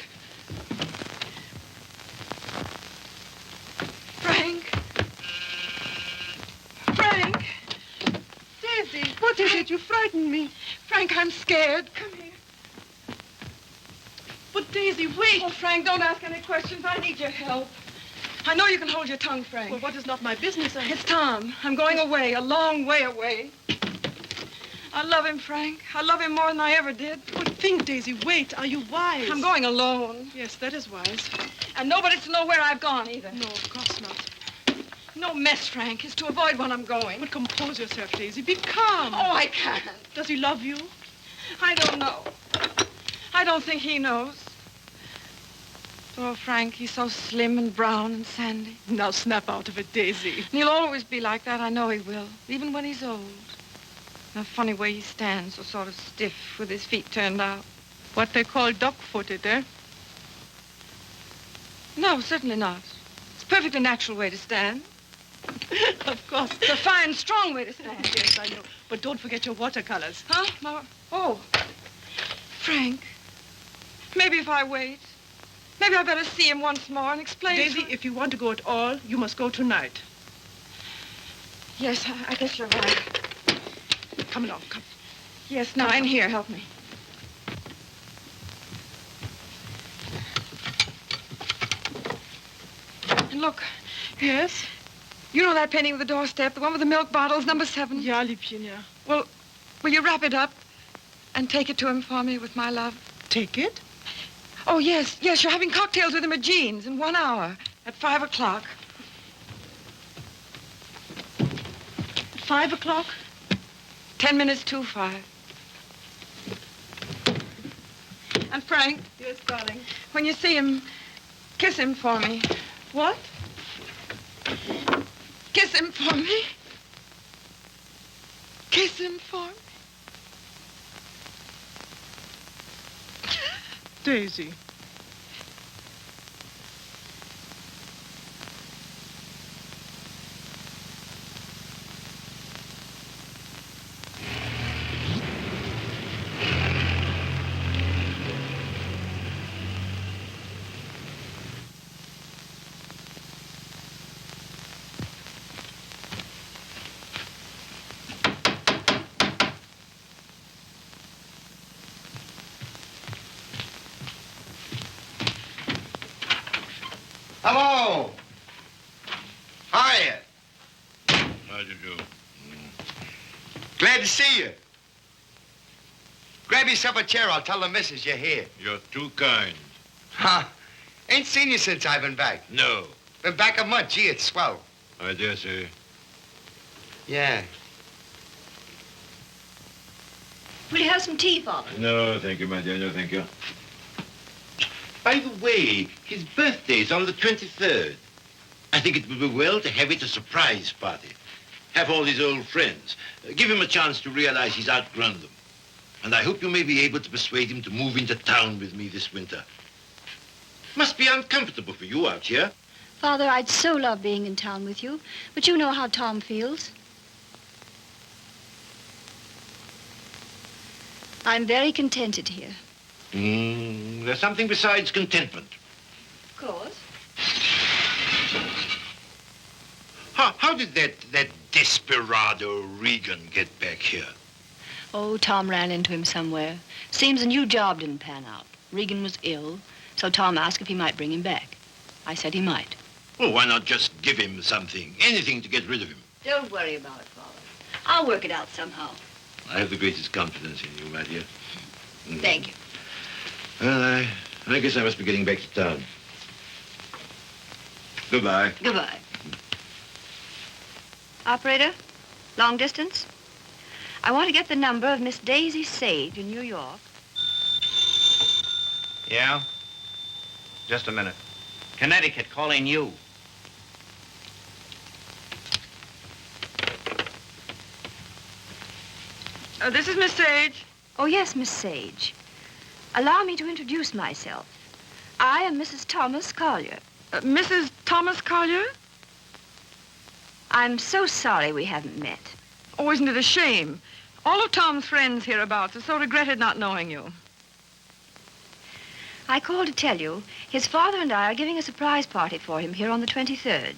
Frank. Frank. Daisy, what is it? You frightened me. Frank, I'm scared. Come here. But Daisy, wait. Oh, Frank, don't ask any questions. I need your help. I know you can hold your tongue, Frank. Well, what is not my business? It's Tom. I'm going away, a long way away. I love him, Frank. I love him more than I ever did. But think, Daisy, wait. Are you wise? I'm going alone. Yes, that is wise. And nobody's to know where I've gone, either. No, of course not. No mess, Frank. It's to avoid when I'm going. But compose yourself, Daisy. Be calm. Oh, I can't. Does he love you? I don't know. I don't think he knows. Oh, Frank, he's so slim and brown and sandy. Now snap out of it, Daisy. And he'll always be like that. I know he will, even when he's old. The funny way he stands, so sort of stiff, with his feet turned out. What they call duck-footed, eh? No, certainly not. It's a perfectly natural way to stand. Of course. It's a fine, strong way to stand. Yes, I know. But don't forget your watercolors. Huh? Oh. Frank, maybe if I wait, maybe I better see him once more and explain. Daisy, if you want to go at all, you must go tonight. Yes, I guess you're right. Come along, come. Yes, now, in here, help me. And look, Yes? you know that painting of the doorstep, the one with the milk bottles, number 7? Ja, Liebchen, ja. Well, will you wrap it up and take it to him for me with my love? Take it? Oh, yes, you're having cocktails with him at Jean's in 1 hour at 5 o'clock. At 5 o'clock? 10 minutes to 5. And Frank, Yes, darling. when you see him, kiss him for me. What? Kiss him for me. Kiss him for me. Daisy. Hello. Hiya. How do you do? Glad to see you. Grab yourself a chair. I'll tell the missus you're here. You're too kind. Huh? Ain't seen you since I've been back. No, Been back a month. Gee, it's swell. I dare say. Yeah. Will you have some tea, Father? No, thank you, my dear. No, thank you. By the way, his birthday's on the 23rd. I think it would be well to have it a surprise party. Have all his old friends. Give him a chance to realize he's outgrown them. And I hope you may be able to persuade him to move into town with me this winter. Must be uncomfortable for you out here. Father, I'd so love being in town with you, but you know how Tom feels. I'm very contented here. There's something besides contentment. Of course. How did that desperado Regan get back here? Oh, Tom ran into him somewhere. Seems a new job didn't pan out. Regan was ill, so Tom asked if he might bring him back. I said he might. Well, why not just give him something, anything to get rid of him? Don't worry about it, Father. I'll work it out somehow. I have the greatest confidence in you, my dear. Thank you. Well, I guess I must be getting back to town. Goodbye. Goodbye. Operator, long distance? I want to get the number of Miss Daisy Sage in New York. Yeah? Just a minute. Connecticut, calling you. This is Miss Sage. Oh, yes, Miss Sage. Allow me to introduce myself. I am Mrs. Thomas Collier. Mrs. Thomas Collier? I'm so sorry we haven't met. Oh, isn't it a shame? All of Tom's friends hereabouts have so regretted not knowing you. I called to tell you his father and I are giving a surprise party for him here on the 23rd.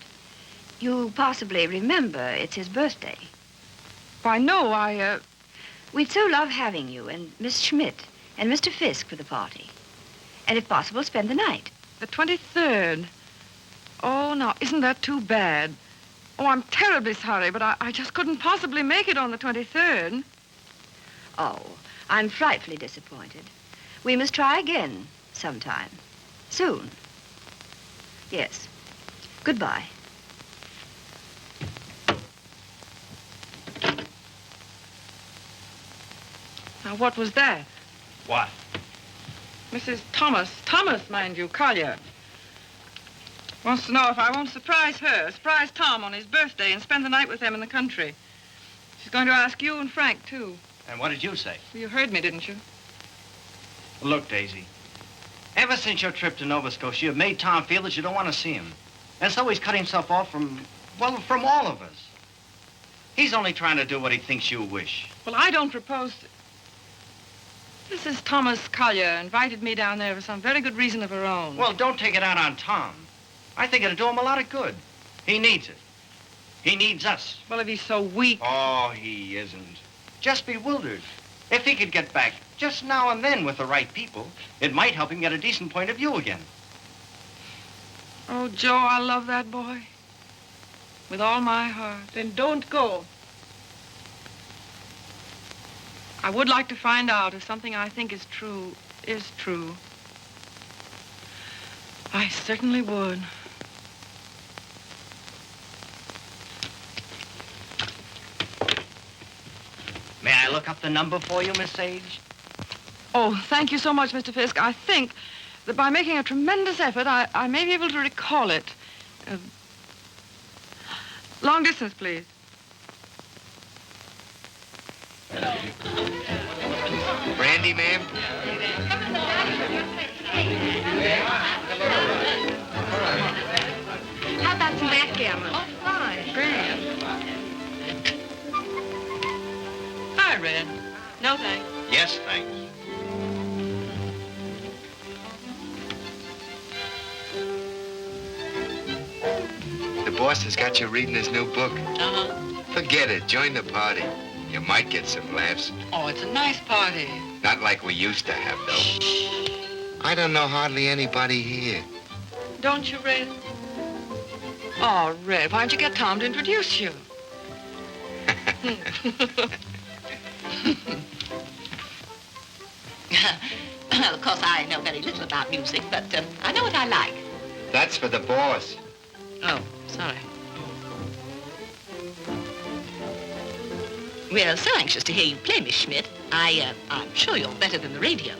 You possibly remember it's his birthday. Why, no, We'd so love having you and Miss Schmidt and Mr. Fisk for the party. And if possible, spend the night. The 23rd. Oh, now, isn't that too bad? Oh, I'm terribly sorry, but I just couldn't possibly make it on the 23rd. Oh, I'm frightfully disappointed. We must try again sometime. Soon. Yes. Goodbye. Now, what was that? What? Mrs. Thomas, mind you, Collier. Wants to know if I won't surprise Tom on his birthday and spend the night with them in the country. She's going to ask you and Frank, too. And what did you say? Well, you heard me, didn't you? Look, Daisy. Ever since your trip to Nova Scotia, you've made Tom feel that you don't want to see him. And so he's cut himself off from all of us. He's only trying to do what he thinks you wish. Well, I don't propose to... Mrs. Thomas Collier invited me down there for some very good reason of her own. Well, don't take it out on Tom. I think it'll do him a lot of good. He needs it. He needs us. Well, if he's so weak... Oh, he isn't. Just bewildered. If he could get back just now and then with the right people, it might help him get a decent point of view again. Oh, Joe, I love that boy. With all my heart. Then don't go. I would like to find out if something I think is true. I certainly would. May I look up the number for you, Miss Sage? Oh, thank you so much, Mr. Fisk. I think that by making a tremendous effort, I may be able to recall it. Long distance, please. Brandy, ma'am? How about some backgammon? Oh, fine. Grand. Hi, Red. No, thanks. Yes, thanks. The boss has got you reading his new book. Uh-huh. Forget it. Join the party. You might get some laughs. Oh, it's a nice party. Not like we used to have, though. I don't know hardly anybody here. Don't you, Red? Oh, Red, why don't you get Tom to introduce you? Well, of course, I know very little about music, but I know what I like. That's for the boss. Oh, sorry. We're so anxious to hear you play, Miss Schmidt. I'm sure you're better than the radio.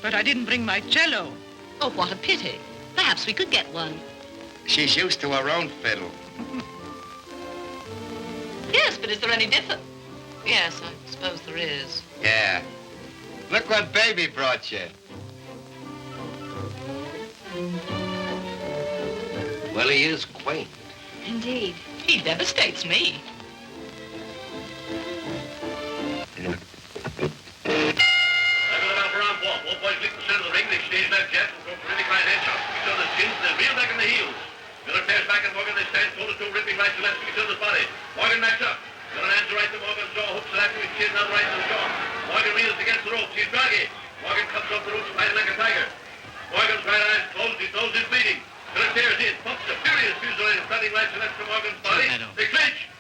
But I didn't bring my cello. Oh, what a pity. Perhaps we could get one. She's used to her own fiddle. Yes, but is there any difference? Yes, I suppose there is. Yeah. Look what baby brought you. Well, he is quaint. Indeed. He devastates me. Miller tears back and Morgan, they stand toe to toe, ripping right to left to each other's body. Morgan backs up. Miller hands the right to Morgan's jaw, hooks it after his chin, now the right to the jaw. Morgan reels against the ropes. He's draggy. Morgan comes up the ropes, fighting like a tiger. Morgan's right eye's closed. His nose is bleeding. Miller tears in, pumps a furious fusillade, standing right to left to Morgan's body. They clinch.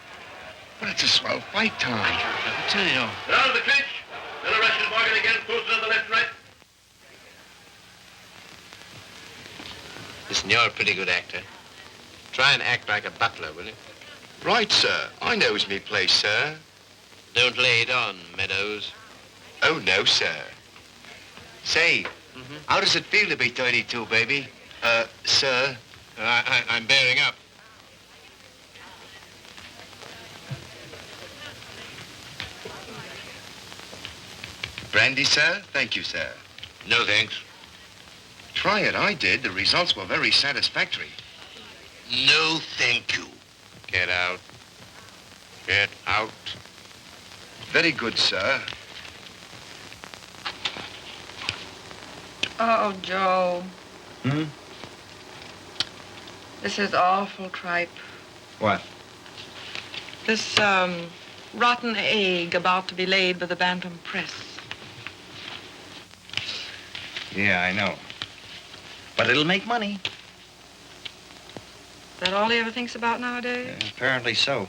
But it's a swell fight, Tom. I tell you. They're out of the clinch. Miller rushes Morgan again, throws it on the left and right. Listen, you're a pretty good actor. Try and act like a butler, will you? Right, sir. I knows me place, sir. Don't lay it on, Meadows. Oh, no, sir. Say, how does it feel to be 32, baby? Sir? I'm bearing up. Brandy, sir? Thank you, sir. No, thanks. Try it. I did. The results were very satisfactory. No, thank you. Get out. Get out. Very good, sir. Oh, Joe. Hmm? This is awful tripe. What? This, rotten egg about to be laid by the Bantam Press. Yeah, I know. But it'll make money. Is that all he ever thinks about nowadays? Apparently so.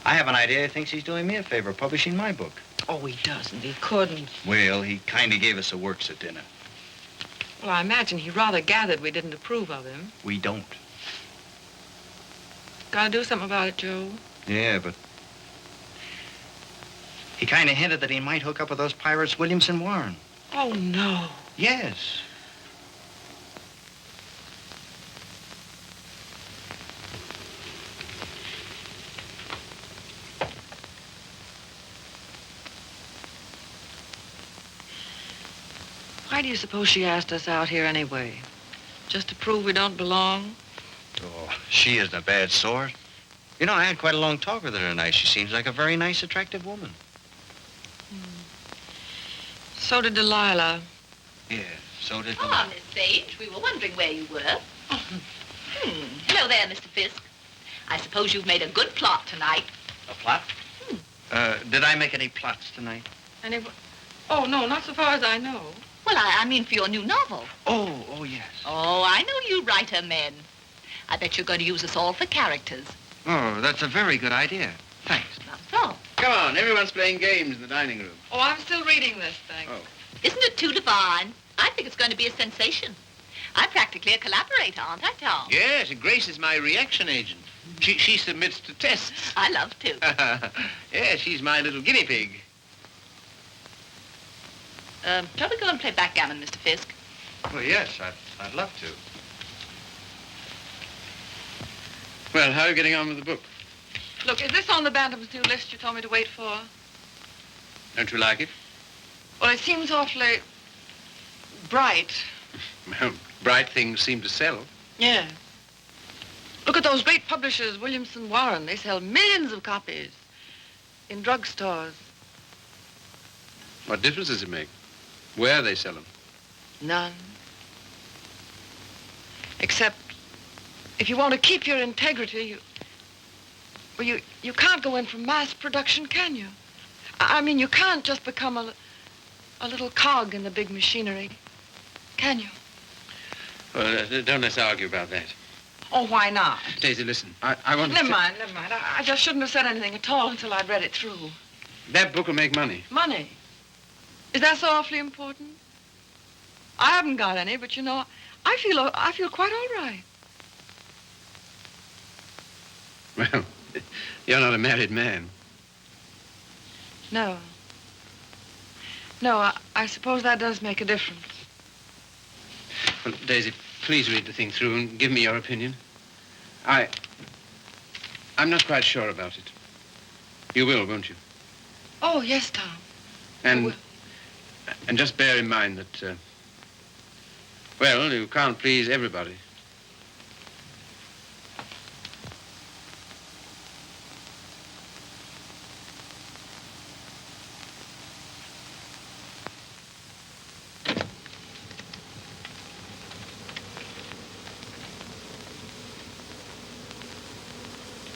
I have an idea he thinks he's doing me a favor, publishing my book. Oh, he doesn't. He couldn't. Well, he kind of gave us a works at dinner. Well, I imagine he rather gathered we didn't approve of him. We don't. Gotta do something about it, Joe. Yeah, but he kind of hinted that he might hook up with those pirates, Williamson Warren. Oh, no. Yes. Why do you suppose she asked us out here anyway? Just to prove we don't belong? Oh, she isn't a bad sort. You know, I had quite a long talk with her tonight. She seems like a very nice, attractive woman. So did Delilah. Yeah, so did Ah, Miss Sage, we were wondering where you were. Hello there, Mr. Fisk. I suppose you've made a good plot tonight. A plot? Did I make any plots tonight? Oh, no, not so far as I know. Well, I mean for your new novel. Oh, yes. Oh, I know you writer men. I bet you're going to use us all for characters. Oh, that's a very good idea. Thanks. Not so. Come on, everyone's playing games in the dining room. Oh, I'm still reading this thing. Oh. Isn't it too divine? I think it's going to be a sensation. I'm practically a collaborator, aren't I, Tom? Yes, Grace is my reaction agent. She submits to tests. I love to. Yeah, she's my little guinea pig. Shall we go and play backgammon, Mr. Fisk? Well, yes, I'd love to. Well, how are you getting on with the book? Look, is this on the Bantam's new list you told me to wait for? Don't you like it? Well, it seems awfully bright. Well, bright things seem to sell. Yeah. Look at those great publishers, Williamson Warren. They sell millions of copies in drugstores. What difference does it make? Where they sell them? None. Except if you want to keep your integrity, you can't go in for mass production, can you? I mean, you can't just become a little cog in the big machinery, can you? Well, don't let's argue about that. Oh, why not? Daisy, listen. I want to... Never mind. I just shouldn't have said anything at all until I'd read it through. That book will make money. Money? Is that so awfully important? I haven't got any, but you know, I feel quite all right. Well, you're not a married man. No. No, I suppose that does make a difference. Well, Daisy, please read the thing through and give me your opinion. I'm not quite sure about it. You will, won't you? Oh, yes, Tom. And just bear in mind that, well, you can't please everybody.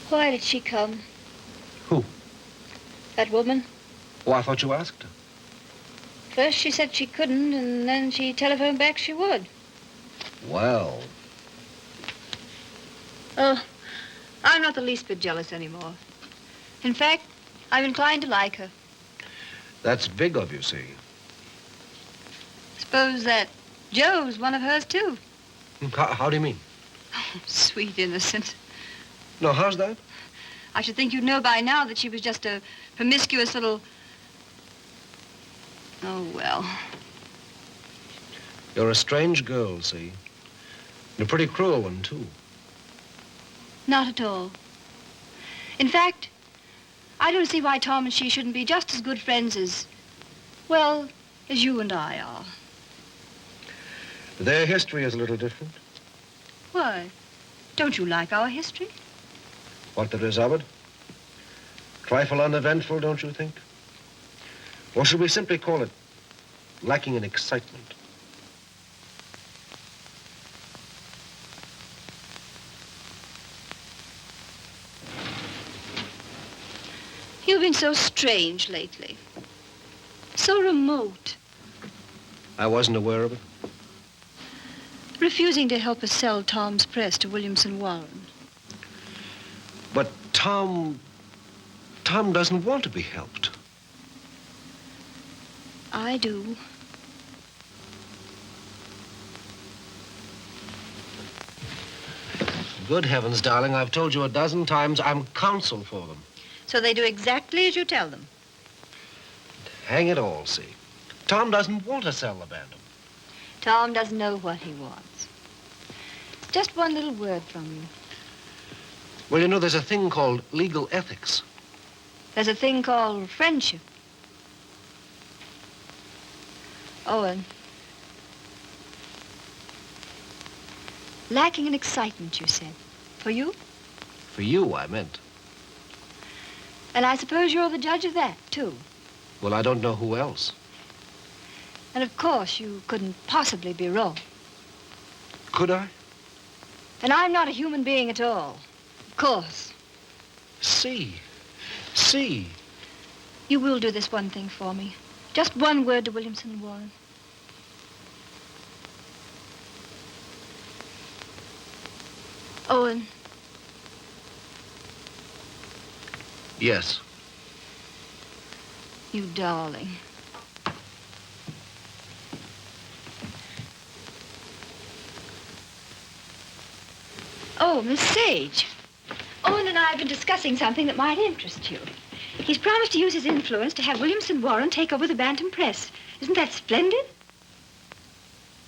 Why did she come? Who? That woman. Oh, I thought you asked her. First she said she couldn't, and then she telephoned back she would. Well. Oh, I'm not the least bit jealous anymore. In fact, I'm inclined to like her. That's big of you, see. Suppose that Joe's one of hers, too. How do you mean? Oh, sweet innocent. No, how's that? I should think you'd know by now that she was just a promiscuous little... Oh, well. You're a strange girl, see. And a pretty cruel one, too. Not at all. In fact, I don't see why Tom and she shouldn't be just as good friends as, well, as you and I are. Their history is a little different. Why? Don't you like our history? What there is of it? Trifle uneventful, don't you think? Or should we simply call it lacking in excitement? You've been so strange lately. So remote. I wasn't aware of it. Refusing to help us sell Tom's press to Williamson Warren. But Tom doesn't want to be helped. I do. Good heavens, darling, I've told you a dozen times I'm counsel for them. So they do exactly as you tell them. Hang it all, see. Tom doesn't want to sell the Bantam. Tom doesn't know what he wants. Just one little word from you. Well, you know, there's a thing called legal ethics. There's a thing called friendship. Owen. Lacking in excitement, you said. For you? For you, I meant. And I suppose you're the judge of that, too. Well, I don't know who else. And of course, you couldn't possibly be wrong. Could I? And I'm not a human being at all. Of course. See. You will do this one thing for me. Just one word to Williamson Warren. Owen. Yes. You darling. Oh, Miss Sage. Owen and I have been discussing something that might interest you. He's promised to use his influence to have Williamson Warren take over the Bantam Press. Isn't that splendid?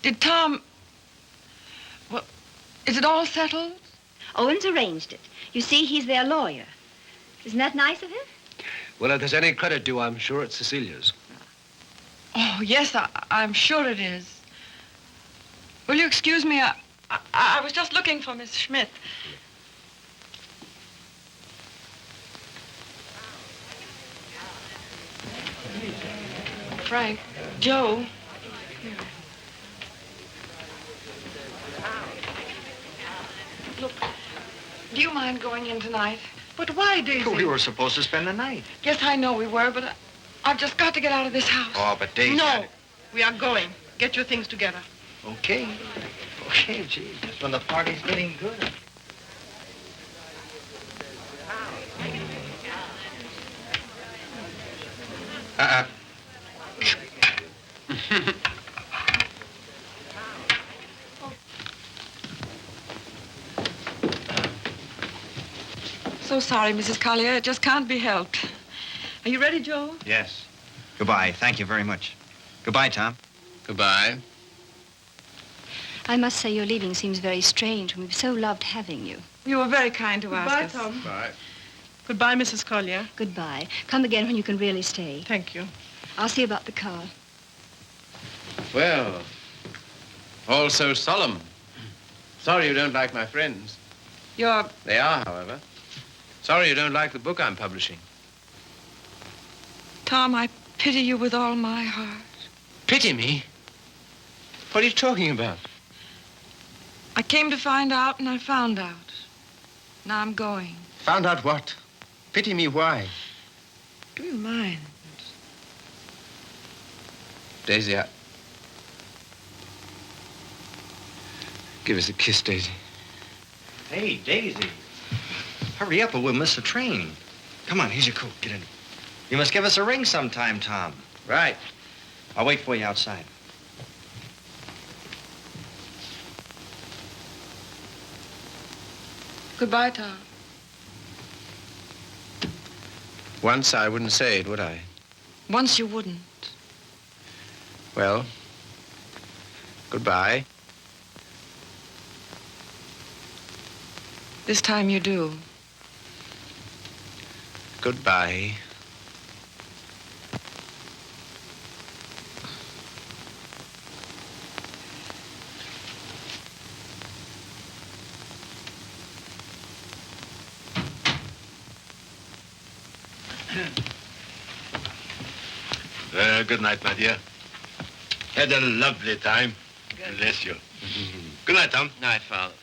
Did Tom... Well, is it all settled? Owen's arranged it. You see, he's their lawyer. Isn't that nice of him? Well, if there's any credit due, I'm sure it's Cecilia's. Oh, yes, I'm sure it is. Will you excuse me? I was just looking for Miss Schmidt. Frank, Joe. Look, do you mind going in tonight? But why, Daisy? We were supposed to spend the night. Yes, I know we were, but I've just got to get out of this house. Oh, but Daisy... No, we are going. Get your things together. Okay, gee, just when the party's getting good. So sorry, Mrs. Collier. It just can't be helped. Are you ready, Joe? Yes. Goodbye. Thank you very much. Goodbye, Tom. Goodbye. I must say your leaving seems very strange when we've so loved having you. You were very kind to Goodbye, ask us. Tom. Bye. Goodbye, Mrs. Collier. Goodbye. Come again when you can really stay. Thank you. I'll see about the car. Well, all so solemn. Sorry you don't like my friends. They are, however. Sorry you don't like the book I'm publishing. Tom, I pity you with all my heart. Pity me? What are you talking about? I came to find out, and I found out. Now I'm going. Found out what? Pity me why? Do you mind? Daisy, give us a kiss, Daisy. Hey, Daisy. Hurry up or we'll miss the train. Come on, here's your coat. Get in. You must give us a ring sometime, Tom. Right. I'll wait for you outside. Goodbye, Tom. Once I wouldn't say it, would I? Once you wouldn't. Well, goodbye. This time you do. Goodbye. Good night, my dear. Had a lovely time. Bless you. Good night, Tom. Night, Father.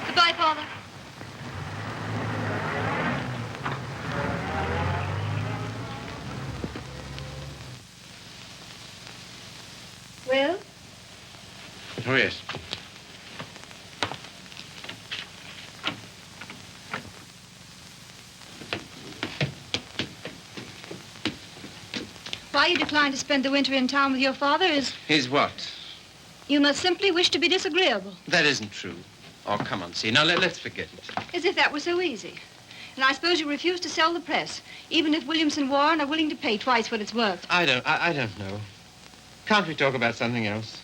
Goodbye, Father. Well? Oh, yes. Why you decline to spend the winter in town with your father is Is what? you must simply wish to be disagreeable. That isn't true. Oh, come on, see. Now, let's forget it. As if that were so easy. And I suppose you refuse to sell the press, even if Williamson Warren are willing to pay twice what it's worth. I don't know. Can't we talk about something else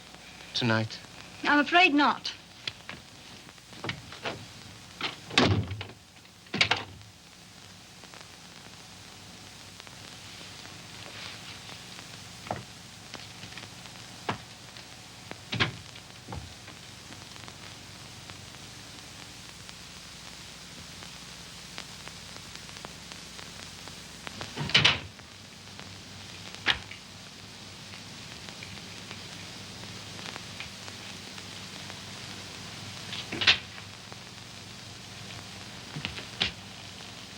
tonight? I'm afraid not.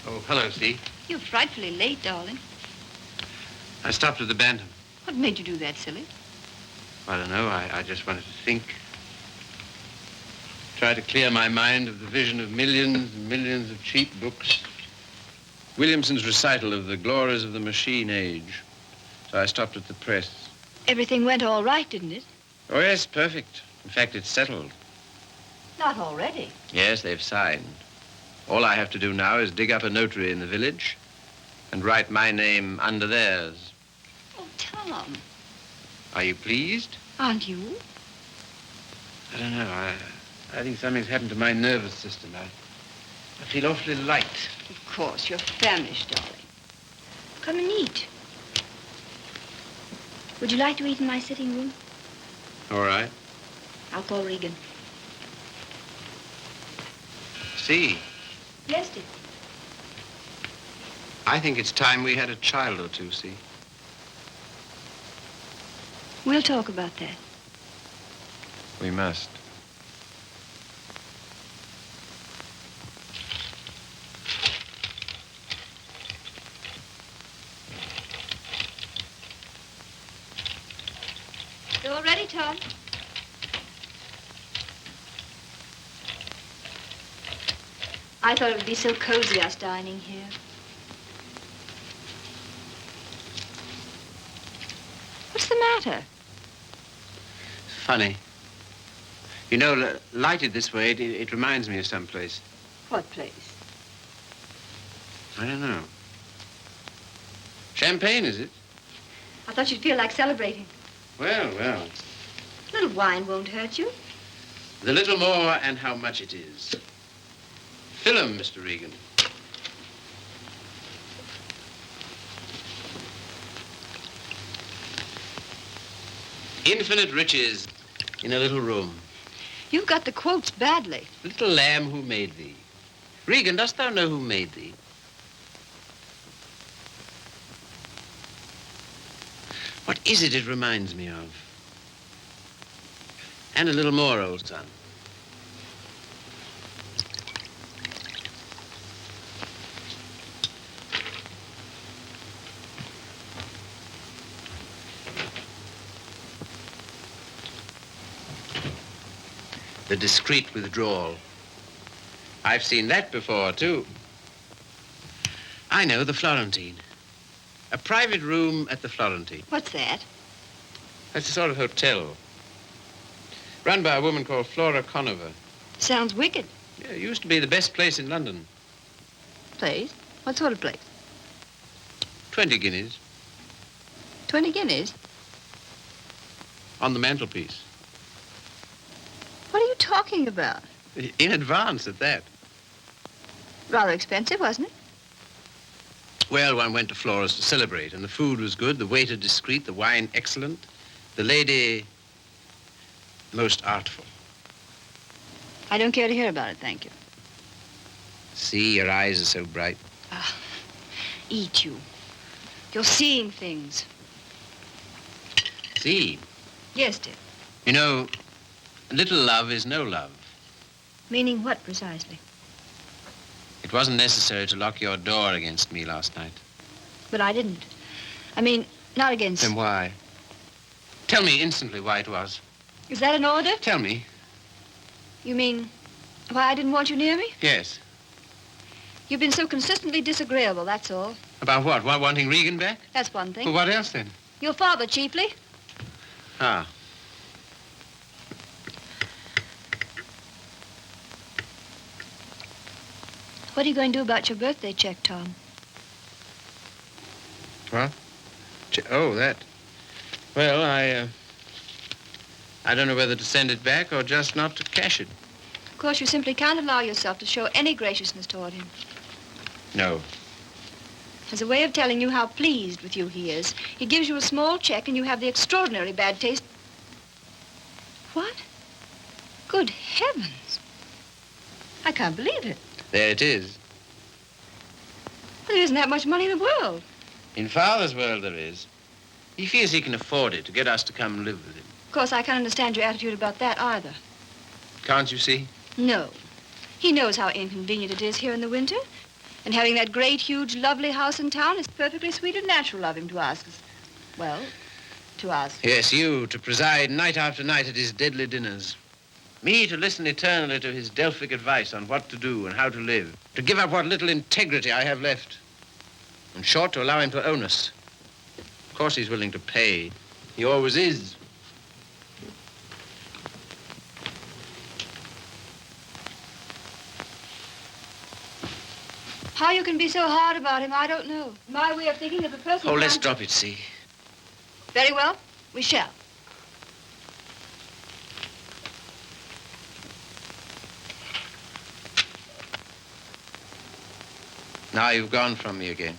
Oh, hello, see. You're frightfully late, darling. I stopped at the Bantam. What made you do that, silly? I don't know. I just wanted to think. Try to clear my mind of the vision of millions and millions of cheap books. Williamson's recital of the glories of the machine age. So I stopped at the press. Everything went all right, didn't it? Oh, yes, perfect. In fact, it's settled. Not already. Yes, they've signed. All I have to do now is dig up a notary in the village and write my name under theirs. Oh, Tom. Are you pleased? Aren't you? I don't know. I think something's happened to my nervous system. I feel awfully light. Of course, you're famished, darling. Come and eat. Would you like to eat in my sitting room? All right. I'll call Regan. See, Yes, dear. I think it's time we had a child or two, see. We'll talk about that. We must. You all ready, Tom? I thought it would be so cozy, us dining here. What's the matter? Funny. You know, lighted this way, it reminds me of someplace. What place? I don't know. Champagne, is it? I thought you'd feel like celebrating. Well. A little wine won't hurt you. The little more and how much it is. Fill 'em, Mr. Regan. Infinite riches in a little room. You've got the quotes badly. Little lamb who made thee. Regan, dost thou know who made thee? What is it reminds me of? And a little more, old son. The discreet withdrawal. I've seen that before, too. I know, the Florentine. A private room at the Florentine. What's that? That's a sort of hotel. Run by a woman called Flora Conover. Sounds wicked. Yeah, it used to be the best place in London. Place? What sort of place? 20 guineas 20 guineas? on the mantelpiece. What are you talking about? In advance at that. Rather expensive, wasn't it? Well, one went to Flora's to celebrate, and the food was good, the waiter discreet, the wine excellent, the lady most artful. I don't care to hear about it, thank you. See, your eyes are so bright. Eat you. You're seeing things. See, Yes, dear. you know, little love is no love. Meaning what precisely? It wasn't necessary to lock your door against me last night. But I didn't. I mean, not against... Then why? Tell me instantly why it was. Is that an order? Tell me. You mean why I didn't want you near me? Yes. You've been so consistently disagreeable, that's all. About what? Why, wanting Regan back? That's one thing. Well, what else then? Your father, chiefly. Ah. What are you going to do about your birthday check, Tom? What? Oh, that. Well, I don't know whether to send it back or just not to cash it. Of course, you simply can't allow yourself to show any graciousness toward him. No. As a way of telling you how pleased with you he is, he gives you a small check and you have the extraordinary bad taste. What? Good heavens. I can't believe it. There it is. Well, there isn't that much money in the world. In Father's world, there is. He feels he can afford it to get us to come and live with him. Of course, I can't understand your attitude about that either. Can't you see? No. He knows how inconvenient it is here in the winter. And having that great, huge, lovely house in town is perfectly sweet and natural of him to ask us. Well, to ask. Yes, you, to preside night after night at his deadly dinners. Me to listen eternally to his Delphic advice on what to do and how to live. To give up what little integrity I have left. In short, to allow him to own us. Of course he's willing to pay. He always is. How you can be so hard about him, I don't know. My way of thinking of a person... Oh, let's drop it, see. Very well. We shall. Now you've gone from me again.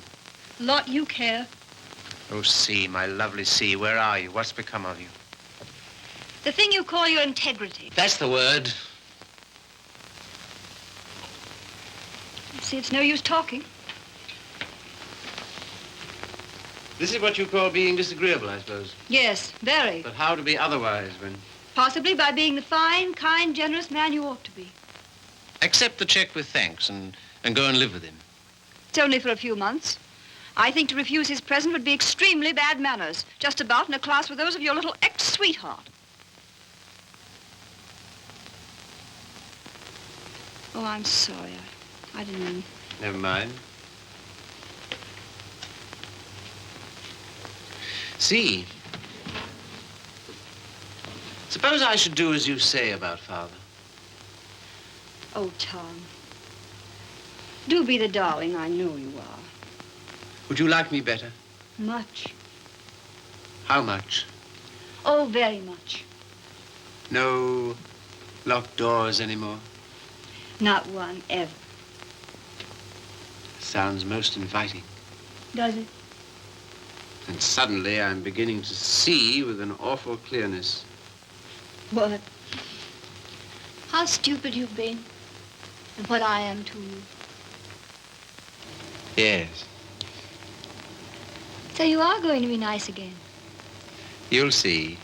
Lot you care. Oh, C, my lovely C, where are you? What's become of you? The thing you call your integrity. That's the word. See, it's no use talking. This is what you call being disagreeable, I suppose. Yes, very. But how to be otherwise when... Possibly by being the fine, kind, generous man you ought to be. Accept the check with thanks and go and live with him. It's only for a few months. I think to refuse his present would be extremely bad manners. Just about in a class with those of your little ex-sweetheart. Oh, I'm sorry. I didn't mean... Never mind. See, suppose I should do as you say about Father. Oh, Tom. Do be the darling I know you are. Would you like me better? Much. How much? Oh, very much. No locked doors anymore? Not one, ever. Sounds most inviting. Does it? And suddenly I'm beginning to see with an awful clearness. What? How stupid you've been. And what I am to you. Yes. So you are going to be nice again. You'll see.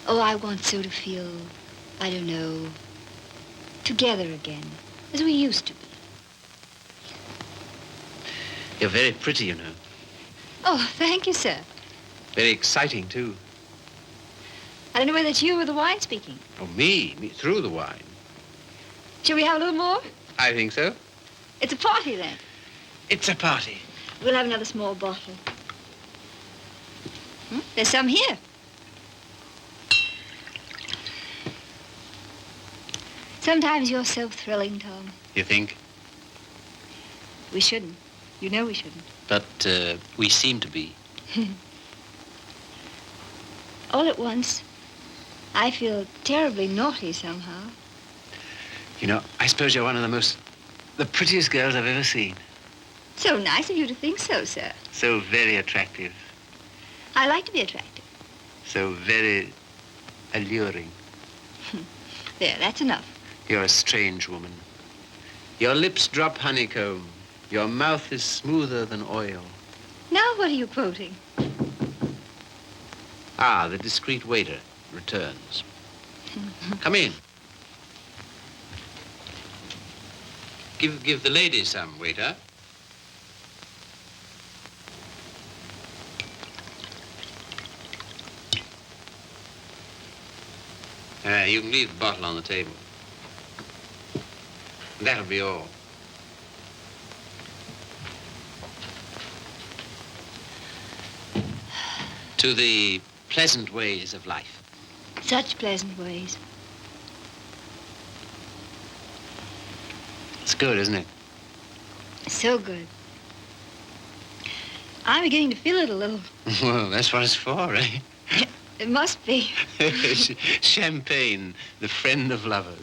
Oh, I want so to feel, I don't know, together again, as we used to be. You're very pretty, you know. Oh, thank you, sir. Very exciting, too. I don't know whether it's you or the wine speaking. Oh, me through the wine. Shall we have a little more? I think so. It's a party, then. It's a party. We'll have another small bottle. There's some here. Sometimes you're so thrilling, Tom. You think? We shouldn't. You know we shouldn't. But we seem to be. All at once, I feel terribly naughty somehow. You know, I suppose you're one of the prettiest girls I've ever seen. So nice of you to think so, sir. So very attractive. I like to be attractive. So very alluring. There, that's enough. You're a strange woman. Your lips drop honeycomb. Your mouth is smoother than oil. Now what are you quoting? Ah, the discreet waiter returns. Come in. Give the lady some, waiter. You can leave the bottle on the table. That'll be all. To the pleasant ways of life. Such pleasant ways. It's good, isn't it? So good. I'm beginning to feel it a little. Well, that's what it's for, eh? It must be. Champagne, the friend of lovers.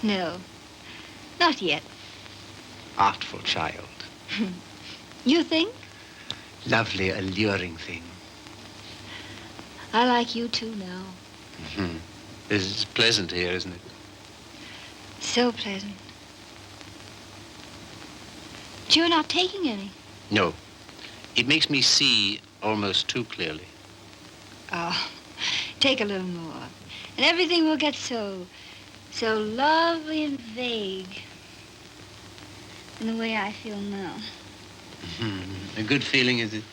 No, not yet. Artful child. You think? Lovely, alluring thing. I like you too now. Mm-hmm. It's pleasant here, isn't it? So pleasant. But you're not taking any. No. It makes me see almost too clearly. Oh, take a little more. And everything will get so lovely and vague. In the way I feel now. Mm-hmm. A good feeling, is it?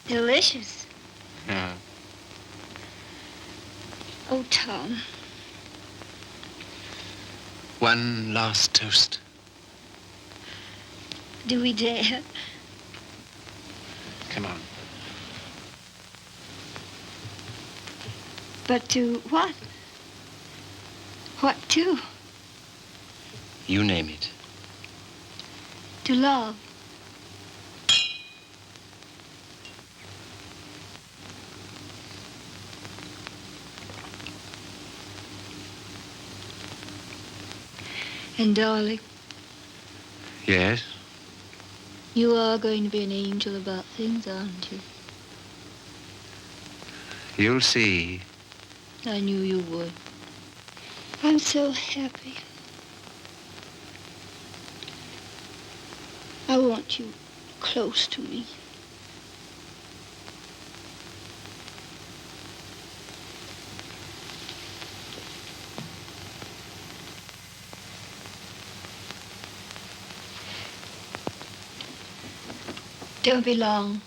Delicious. Yeah. Oh, Tom. One last toast. Do we dare? Come on. But to what? What to? You name it. To love. And darling, Yes? you are going to be an angel about things, aren't you? You'll see. I knew you would. I'm so happy. I want you close to me. Don't be long.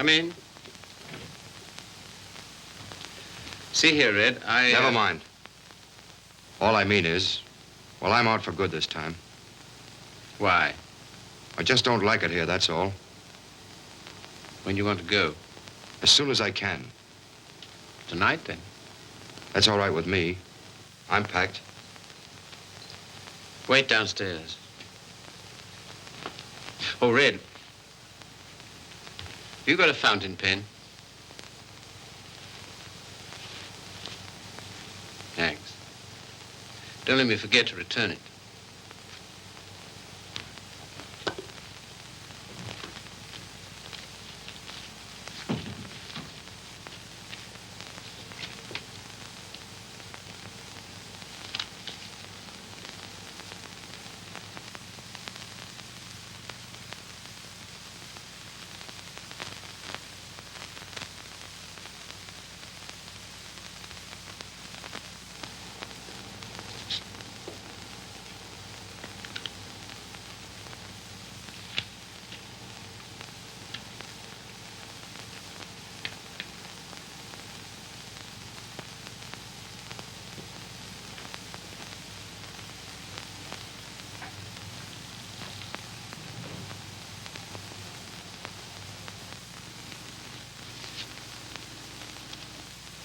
Come in. See here, Red, Never mind. All I mean is, well, I'm out for good this time. Why? I just don't like it here, that's all. When you want to go? As soon as I can. Tonight, then? That's all right with me. I'm packed. Wait downstairs. Oh, Red. You got a fountain pen? Thanks. Don't let me forget to return it.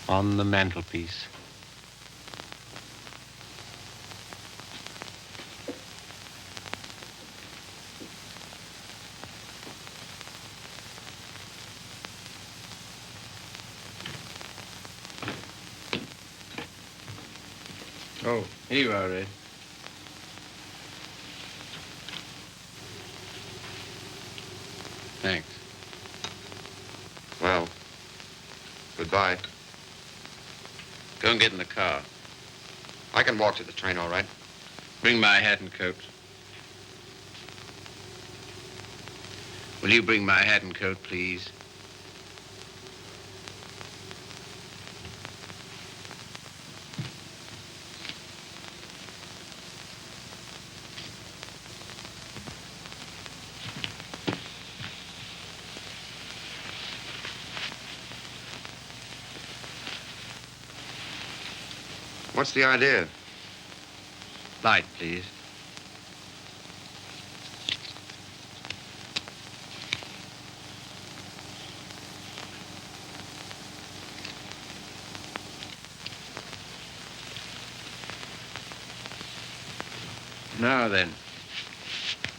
On the mantelpiece. Oh, here you are, Red. Thanks. Well, goodbye. Go and get in the car. I can walk to the train, all right. Bring my hat and coat. Will you bring my hat and coat, please? What's the idea? Light, please. Now then.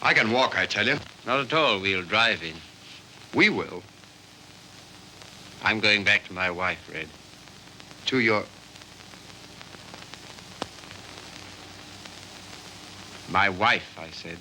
I can walk, I tell you. Not at all. We'll drive in. We will. I'm going back to my wife, Red. To your... My wife, I said.